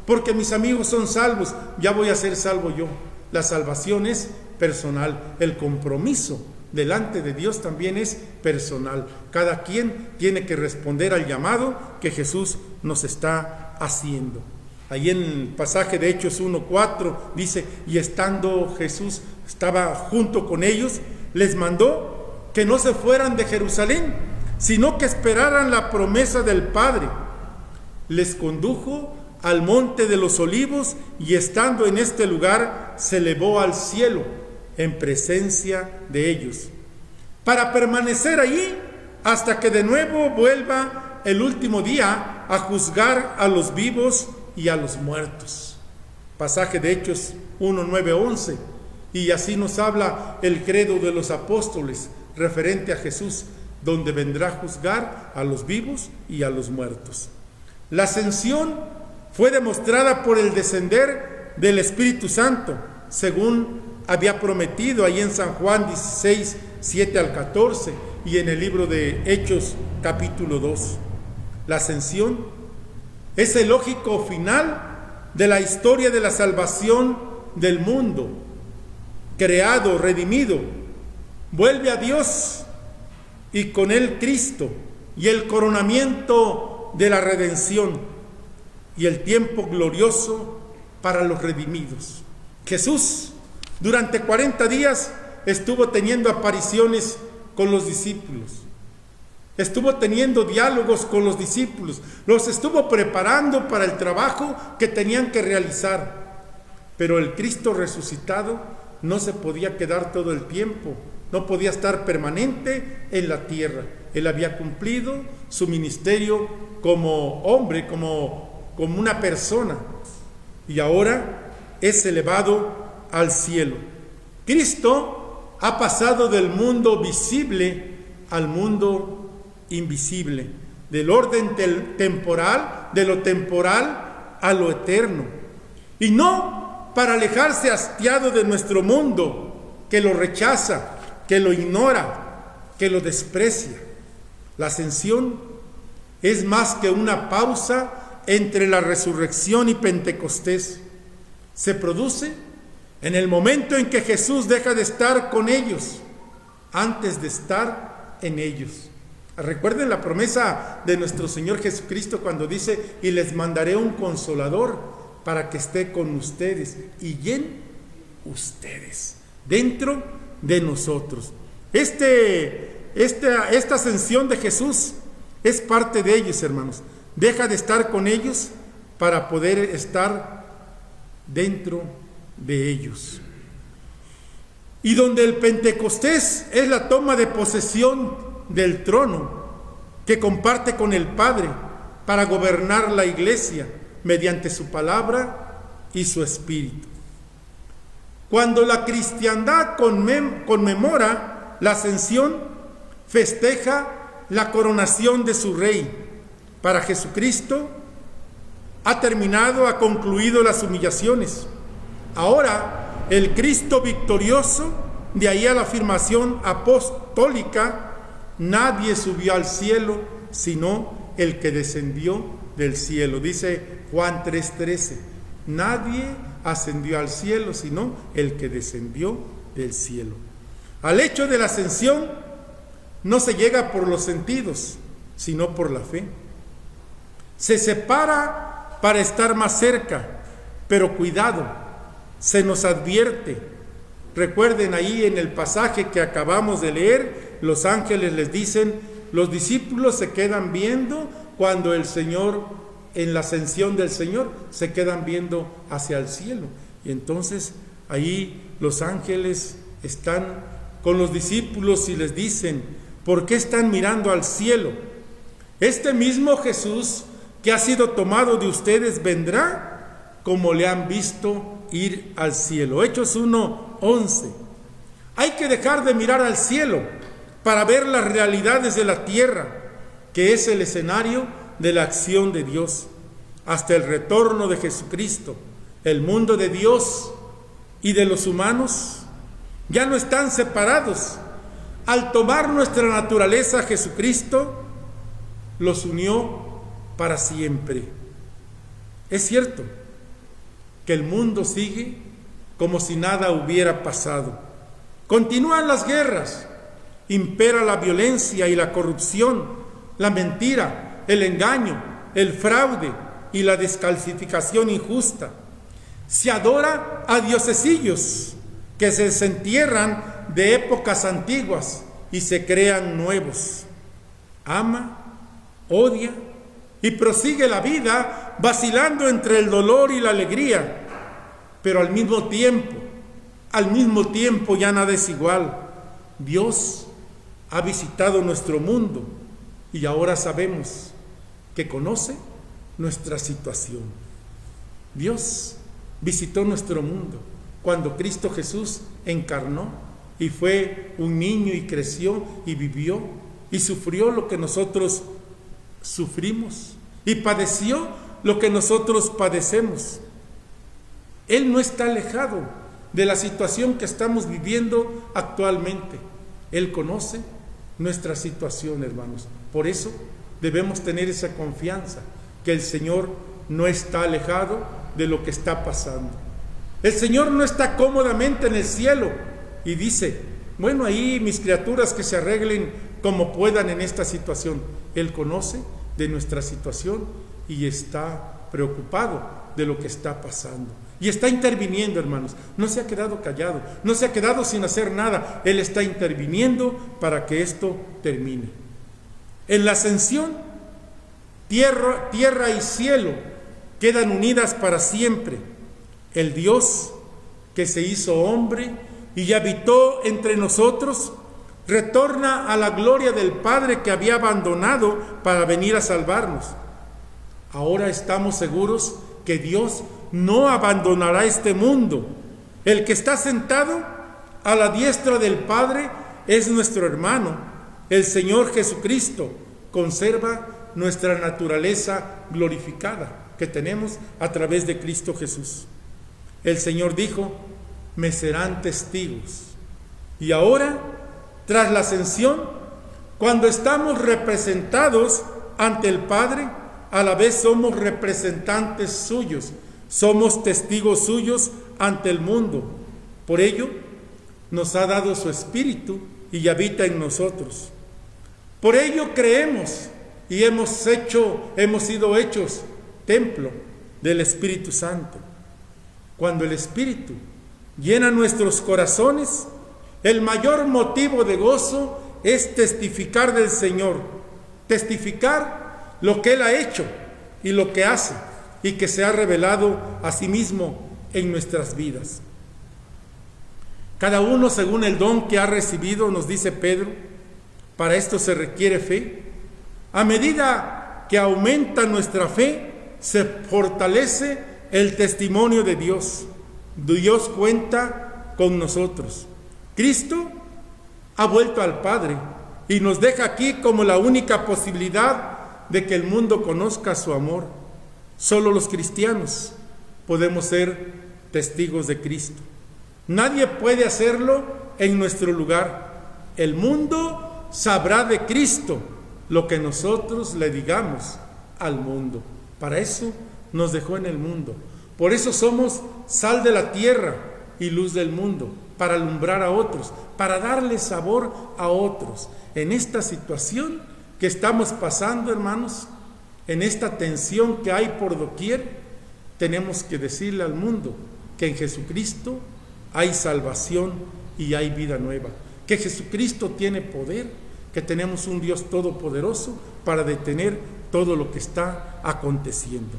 Porque mis amigos son salvos, ya voy a ser salvo yo. La salvación es personal. El compromiso delante de Dios también es personal. Cada quien tiene que responder al llamado que Jesús nos está haciendo. Ahí en el pasaje de Hechos 1:4 dice, y estando Jesús, estaba junto con ellos, les mandó que no se fueran de Jerusalén, sino que esperaran la promesa del Padre. Les condujo al monte de los Olivos y estando en este lugar se elevó al cielo en presencia de ellos, para permanecer allí hasta que de nuevo vuelva el último día a juzgar a los vivos y a los muertos. Pasaje de Hechos 1:9-11, y así nos habla el credo de los apóstoles referente a Jesús, donde vendrá a juzgar a los vivos y a los muertos. La ascensión fue demostrada por el descender del Espíritu Santo, según había prometido ahí en San Juan 16, 7-14, y en el libro de Hechos capítulo 2. La ascensión es el lógico final de la historia de la salvación del mundo, creado, redimido, vuelve a Dios y con él Cristo y el coronamiento de la redención y el tiempo glorioso para los redimidos. Jesús durante 40 días estuvo teniendo apariciones con los discípulos, estuvo teniendo diálogos con los discípulos, los estuvo preparando para el trabajo que tenían que realizar. Pero el Cristo resucitado no se podía quedar todo el tiempo, no podía estar permanente en la tierra. Él había cumplido su ministerio como hombre, como una persona, y ahora es elevado al cielo. Cristo ha pasado del mundo visible al mundo invisible, del orden temporal, de lo temporal a lo eterno, y no para alejarse hastiado de nuestro mundo, que lo rechaza, que lo ignora, que lo desprecia. La ascensión es más que una pausa entre la resurrección y Pentecostés. Se produce en el momento en que Jesús deja de estar con ellos, antes de estar en ellos. Recuerden la promesa de nuestro Señor Jesucristo cuando dice, y les mandaré un consolador para que esté con ustedes y en ustedes, dentro de nosotros. Esta ascensión de Jesús es parte de ellos, hermanos. Deja de estar con ellos para poder estar dentro de ellos. Y donde el Pentecostés es la toma de posesión del trono que comparte con el Padre, para gobernar la iglesia mediante su palabra y su espíritu. Cuando la cristiandad conmemora la ascensión, festeja la coronación de su rey. Para Jesucristo ha concluido las humillaciones. Ahora, el Cristo victorioso, de ahí a la afirmación apostólica, nadie subió al cielo sino el que descendió del cielo. Dice Juan 3:13, nadie ascendió al cielo sino el que descendió del cielo. Al hecho de la ascensión no se llega por los sentidos, sino por la fe. Se separa para estar más cerca, pero cuidado, se nos advierte. Recuerden ahí en el pasaje que acabamos de leer, los ángeles les dicen, los discípulos se quedan viendo cuando el Señor, en la ascensión del Señor, se quedan viendo hacia el cielo. Y entonces ahí los ángeles están con los discípulos y les dicen, ¿por qué están mirando al cielo? Este mismo Jesús que ha sido tomado de ustedes vendrá como le han visto ir al cielo. Hechos 1:11. Hay que dejar de mirar al cielo para ver las realidades de la tierra, que es el escenario de la acción de Dios. Hasta el retorno de Jesucristo, el mundo de Dios y de los humanos ya no están separados. Al tomar nuestra naturaleza, Jesucristo los unió para siempre. Es cierto que el mundo sigue como si nada hubiera pasado. Continúan las guerras, impera la violencia y la corrupción, la mentira, el engaño, el fraude y la descalcificación injusta. Se adora a diosecillos que se desentierran de épocas antiguas y se crean nuevos. Ama, odia y prosigue la vida vacilando entre el dolor y la alegría, pero al mismo tiempo ya nada es igual. Dios ha visitado nuestro mundo y ahora sabemos que conoce nuestra situación. Dios visitó nuestro mundo cuando Cristo Jesús encarnó y fue un niño y creció y vivió y sufrió lo que nosotros sufrimos y padeció lo que nosotros padecemos. Él no está alejado de la situación que estamos viviendo actualmente. Él conoce nuestra situación, hermanos. Por eso debemos tener esa confianza, que el Señor no está alejado de lo que está pasando. El Señor no está cómodamente en el cielo y dice, bueno, ahí mis criaturas que se arreglen como puedan en esta situación. Él conoce de nuestra situación y está preocupado de lo que está pasando. Y está interviniendo, hermanos. No se ha quedado callado, no se ha quedado sin hacer nada. Él está interviniendo para que esto termine. En la ascensión, tierra y cielo quedan unidas para siempre. El Dios que se hizo hombre y habitó entre nosotros, retorna a la gloria del Padre que había abandonado para venir a salvarnos. Ahora estamos seguros que Dios no abandonará este mundo. El que está sentado a la diestra del Padre es nuestro hermano, el Señor Jesucristo. Conserva nuestra naturaleza glorificada que tenemos a través de Cristo Jesús. El Señor dijo, me serán testigos. Y ahora, tras la ascensión, cuando estamos representados ante el Padre, a la vez somos representantes suyos, somos testigos suyos ante el mundo. Por ello, nos ha dado su Espíritu y habita en nosotros. Por ello creemos y hemos sido hechos templo del Espíritu Santo. Cuando el Espíritu llena nuestros corazones, el mayor motivo de gozo es testificar del Señor, testificar lo que Él ha hecho y lo que hace y que se ha revelado a sí mismo en nuestras vidas. Cada uno según el don que ha recibido, nos dice Pedro, para esto se requiere fe. A medida que aumenta nuestra fe, se fortalece el testimonio de Dios. Dios cuenta con nosotros. Cristo ha vuelto al Padre y nos deja aquí como la única posibilidad de que el mundo conozca su amor. Solo los cristianos podemos ser testigos de Cristo. Nadie puede hacerlo en nuestro lugar. El mundo sabrá de Cristo lo que nosotros le digamos al mundo. Para eso nos dejó en el mundo. Por eso somos sal de la tierra y luz del mundo, para alumbrar a otros, para darle sabor a otros. En esta situación que estamos pasando, hermanos, en esta tensión que hay por doquier, tenemos que decirle al mundo que en Jesucristo hay salvación y hay vida nueva, que Jesucristo tiene poder, que tenemos un Dios todopoderoso para detener todo lo que está aconteciendo.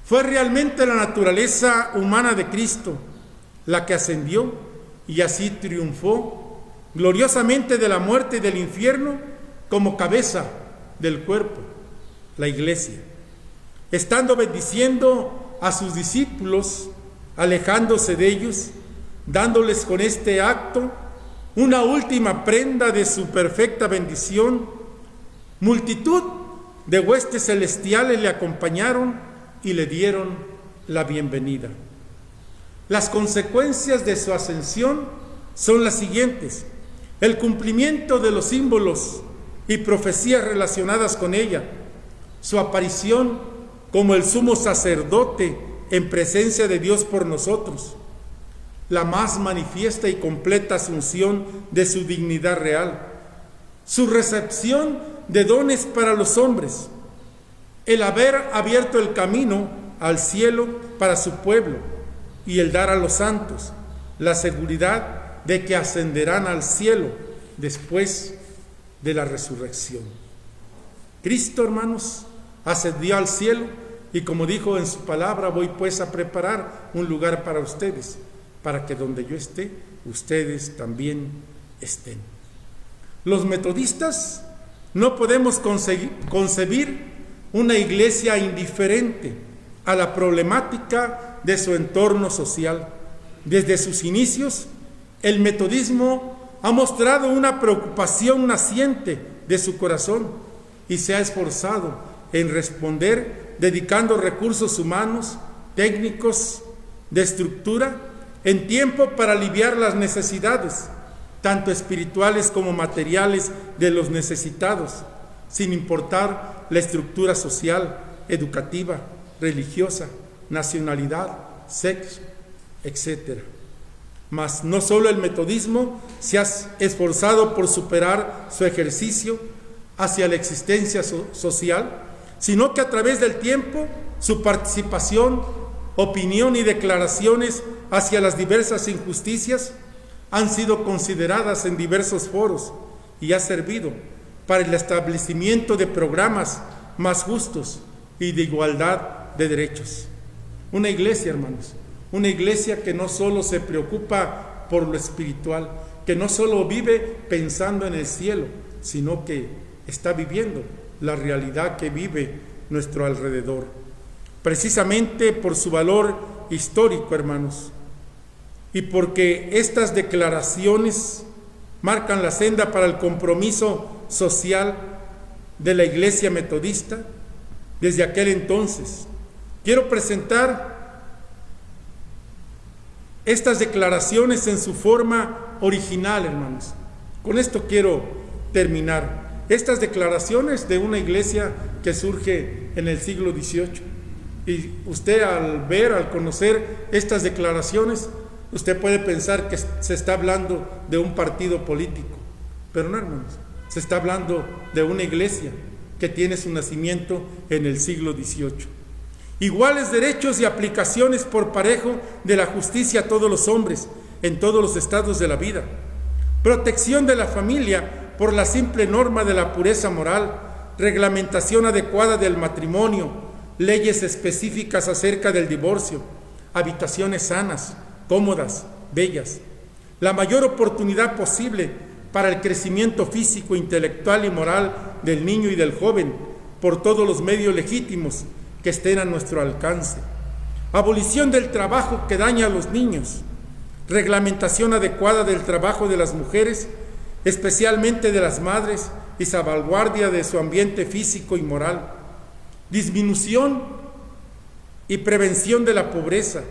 Fue realmente la naturaleza humana de Cristo la que ascendió y así triunfó gloriosamente de la muerte y del infierno como cabeza del cuerpo, la iglesia, estando bendiciendo a sus discípulos, alejándose de ellos, dándoles con este acto una última prenda de su perfecta bendición. Multitud de huestes celestiales le acompañaron y le dieron la bienvenida. Las consecuencias de su ascensión son las siguientes: el cumplimiento de los símbolos y profecías relacionadas con ella, su aparición como el sumo sacerdote en presencia de Dios por nosotros, la más manifiesta y completa asunción de su dignidad real, su recepción de dones para los hombres, el haber abierto el camino al cielo para su pueblo y el dar a los santos la seguridad de que ascenderán al cielo después de la resurrección. Cristo, hermanos, ascendió al cielo y como dijo en su palabra, voy pues a preparar un lugar para ustedes, para que donde yo esté, ustedes también estén. Los metodistas no podemos concebir una iglesia indiferente a la problemática de su entorno social. Desde sus inicios, el metodismo ha mostrado una preocupación naciente de su corazón y se ha esforzado en responder dedicando recursos humanos, técnicos, de estructura, en tiempo para aliviar las necesidades, tanto espirituales como materiales, de los necesitados, sin importar la estructura social, educativa, religiosa, nacionalidad, sexo, etc. Mas no solo el metodismo se ha esforzado por superar su ejercicio hacia la existencia social, sino que a través del tiempo su participación, opinión y declaraciones hacia las diversas injusticias han sido consideradas en diversos foros y ha servido para el establecimiento de programas más justos y de igualdad de derechos. Una iglesia, hermanos, una iglesia que no solo se preocupa por lo espiritual, que no solo vive pensando en el cielo, sino que está viviendo la realidad que vive nuestro alrededor. Precisamente por su valor histórico, hermanos, y porque estas declaraciones marcan la senda para el compromiso social de la Iglesia Metodista desde aquel entonces. Quiero presentar estas declaraciones en su forma original, hermanos. Con esto quiero terminar. Estas declaraciones de una iglesia que surge en el siglo XVIII. Y usted al conocer estas declaraciones, usted puede pensar que se está hablando de un partido político. Pero no, hermanos, se está hablando de una iglesia que tiene su nacimiento en el siglo XVIII. Iguales derechos y aplicaciones por parejo de la justicia a todos los hombres, en todos los estados de la vida. Protección de la familia por la simple norma de la pureza moral, reglamentación adecuada del matrimonio, leyes específicas acerca del divorcio, habitaciones sanas, cómodas, bellas, la mayor oportunidad posible para el crecimiento físico, intelectual y moral del niño y del joven, por todos los medios legítimos que estén a nuestro alcance. Abolición del trabajo que daña a los niños. Reglamentación adecuada del trabajo de las mujeres, especialmente de las madres, y salvaguardia de su ambiente físico y moral. Disminución y prevención de la pobreza.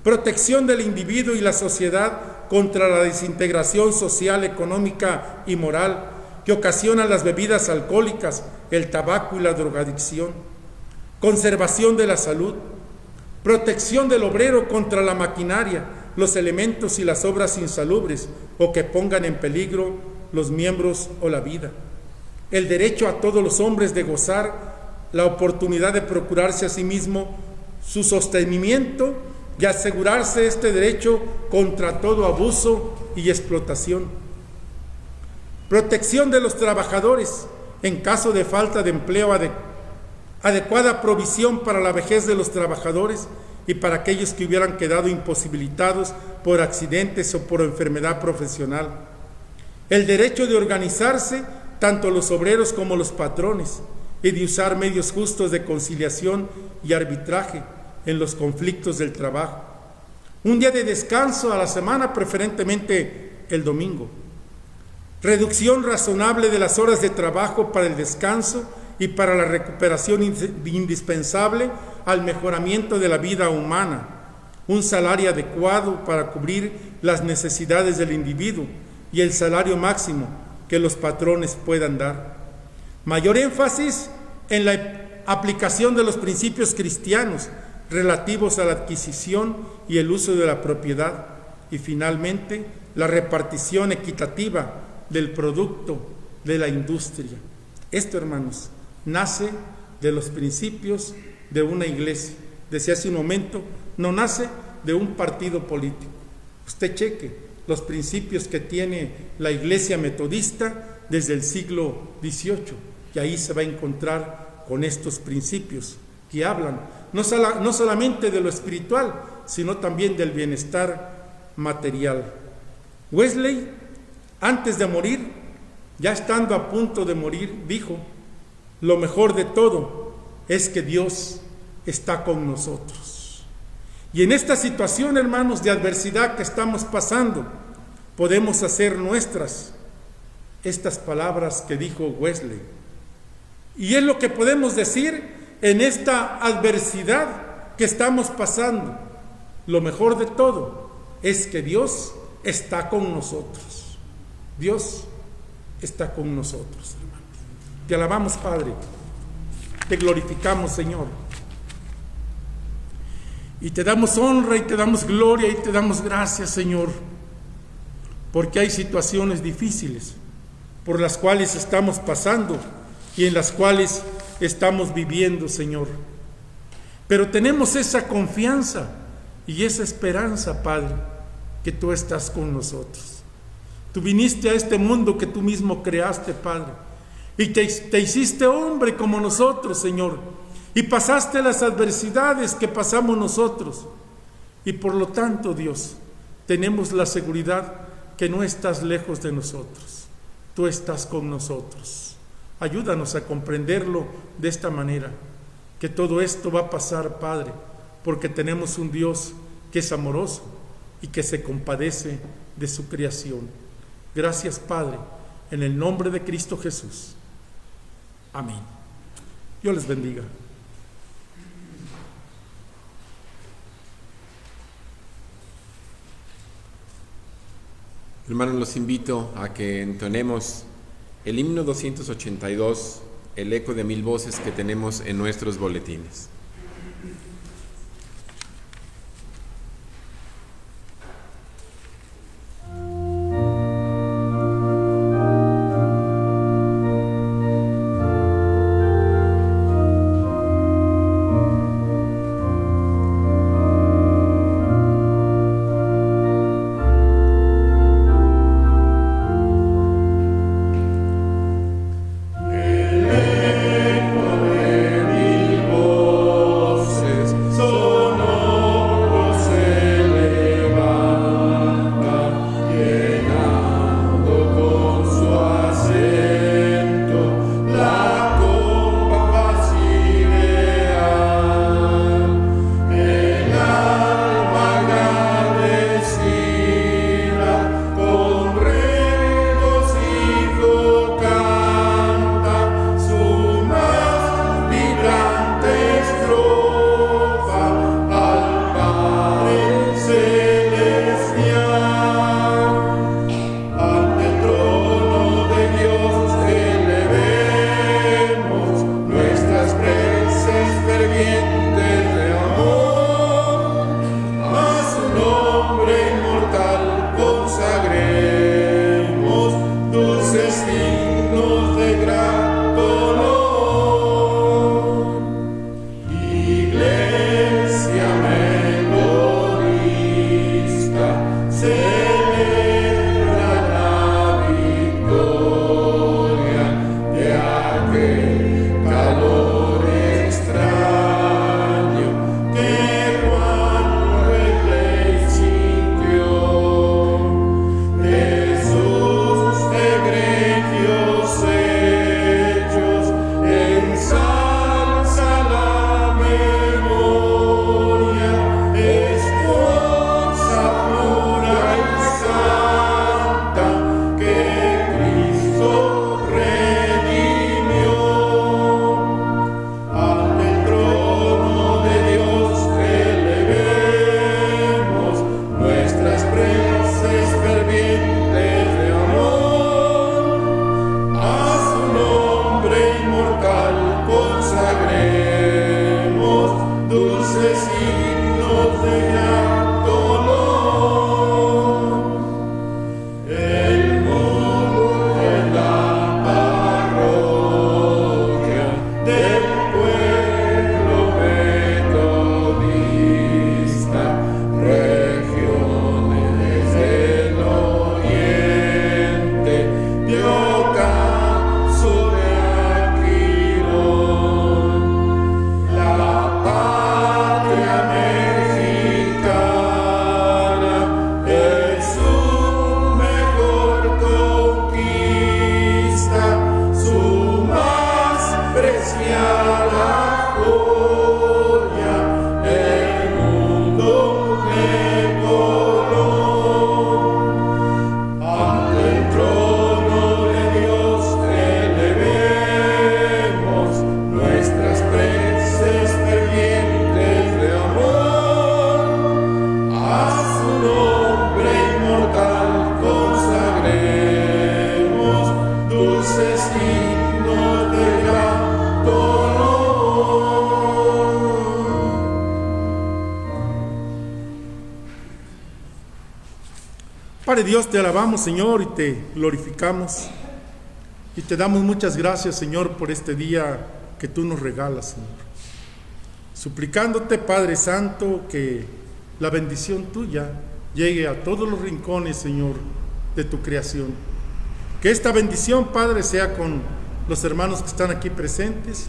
Protección del individuo y la sociedad contra la desintegración social, económica y moral que ocasionan las bebidas alcohólicas, el tabaco y la drogadicción. Conservación de la salud. Protección del obrero contra la maquinaria, los elementos y las obras insalubres o que pongan en peligro los miembros o la vida. El derecho a todos los hombres de gozar la oportunidad de procurarse a sí mismo su sostenimiento y asegurarse este derecho contra todo abuso y explotación. Protección de los trabajadores en caso de falta de empleo, adecuada provisión para la vejez de los trabajadores y para aquellos que hubieran quedado imposibilitados por accidentes o por enfermedad profesional. El derecho de organizarse, tanto los obreros como los patrones, y de usar medios justos de conciliación y arbitraje en los conflictos del trabajo. Un día de descanso a la semana, preferentemente el domingo. Reducción razonable de las horas de trabajo para el descanso y para la recuperación indispensable al mejoramiento de la vida humana. Un salario adecuado para cubrir las necesidades del individuo y el salario máximo que los patrones puedan dar. Mayor énfasis en la aplicación de los principios cristianos relativos a la adquisición y el uso de la propiedad. Y finalmente, la repartición equitativa del producto de la industria. Esto, hermanos, nace de los principios de una iglesia. Decía hace un momento, no nace de un partido político. Usted cheque los principios que tiene la iglesia metodista desde el siglo XVIII, y ahí se va a encontrar con estos principios que hablan no solamente de lo espiritual, sino también del bienestar material. Wesley, antes de morir, ya estando a punto de morir, dijo: lo mejor de todo es que Dios está con nosotros. Y en esta situación, hermanos, de adversidad que estamos pasando, podemos hacer nuestras estas palabras que dijo Wesley. Y es lo que podemos decir en esta adversidad que estamos pasando. Lo mejor de todo es que Dios está con nosotros. Dios está con nosotros, hermanos. Te alabamos, Padre. Te glorificamos, Señor. Y te damos honra y te damos gloria y te damos gracias, Señor, porque hay situaciones difíciles por las cuales estamos pasando y en las cuales estamos viviendo, Señor. Pero tenemos esa confianza y esa esperanza, Padre, que tú estás con nosotros. Tú viniste a este mundo que tú mismo creaste, Padre, y te hiciste hombre como nosotros, Señor, y pasaste las adversidades que pasamos nosotros. Y por lo tanto, Dios, tenemos la seguridad que no estás lejos de nosotros. Tú estás con nosotros. Ayúdanos a comprenderlo de esta manera, que todo esto va a pasar, Padre, porque tenemos un Dios que es amoroso y que se compadece de su creación. Gracias, Padre, en el nombre de Cristo Jesús. Amén. Dios les bendiga. Hermanos, los invito a que entonemos el himno 282, el eco de 1000 voces que tenemos en nuestros boletines. El eco de 1000 voces Padre Dios, te alabamos, Señor, y te glorificamos. Y te damos muchas gracias, Señor, por este día que tú nos regalas, Señor. Suplicándote, Padre Santo, que la bendición tuya llegue a todos los rincones, Señor, de tu creación. Que esta bendición, Padre, sea con los hermanos que están aquí presentes,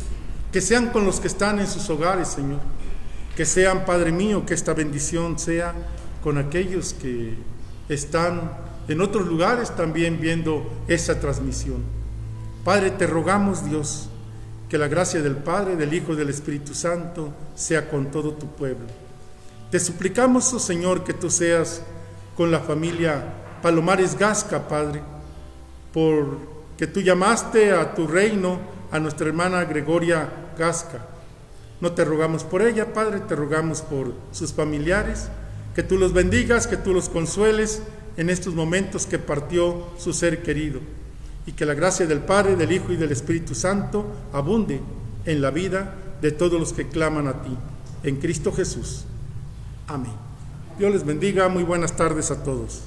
que sean con los que están en sus hogares, Señor. Que sean, Padre mío, que esta bendición sea con aquellos que están en otros lugares también viendo esa transmisión. Padre, te rogamos, Dios, que la gracia del Padre, del Hijo y del Espíritu Santo sea con todo tu pueblo. Te suplicamos, oh Señor, que tú seas con la familia Palomares Gasca, Padre, porque tú llamaste a tu reino a nuestra hermana Gregoria Gasca. No te rogamos por ella, Padre, te rogamos por sus familiares, que tú los bendigas, que tú los consueles en estos momentos que partió su ser querido, y que la gracia del Padre, del Hijo y del Espíritu Santo abunde en la vida de todos los que claman a ti, en Cristo Jesús. Amén. Dios les bendiga, muy buenas tardes a todos.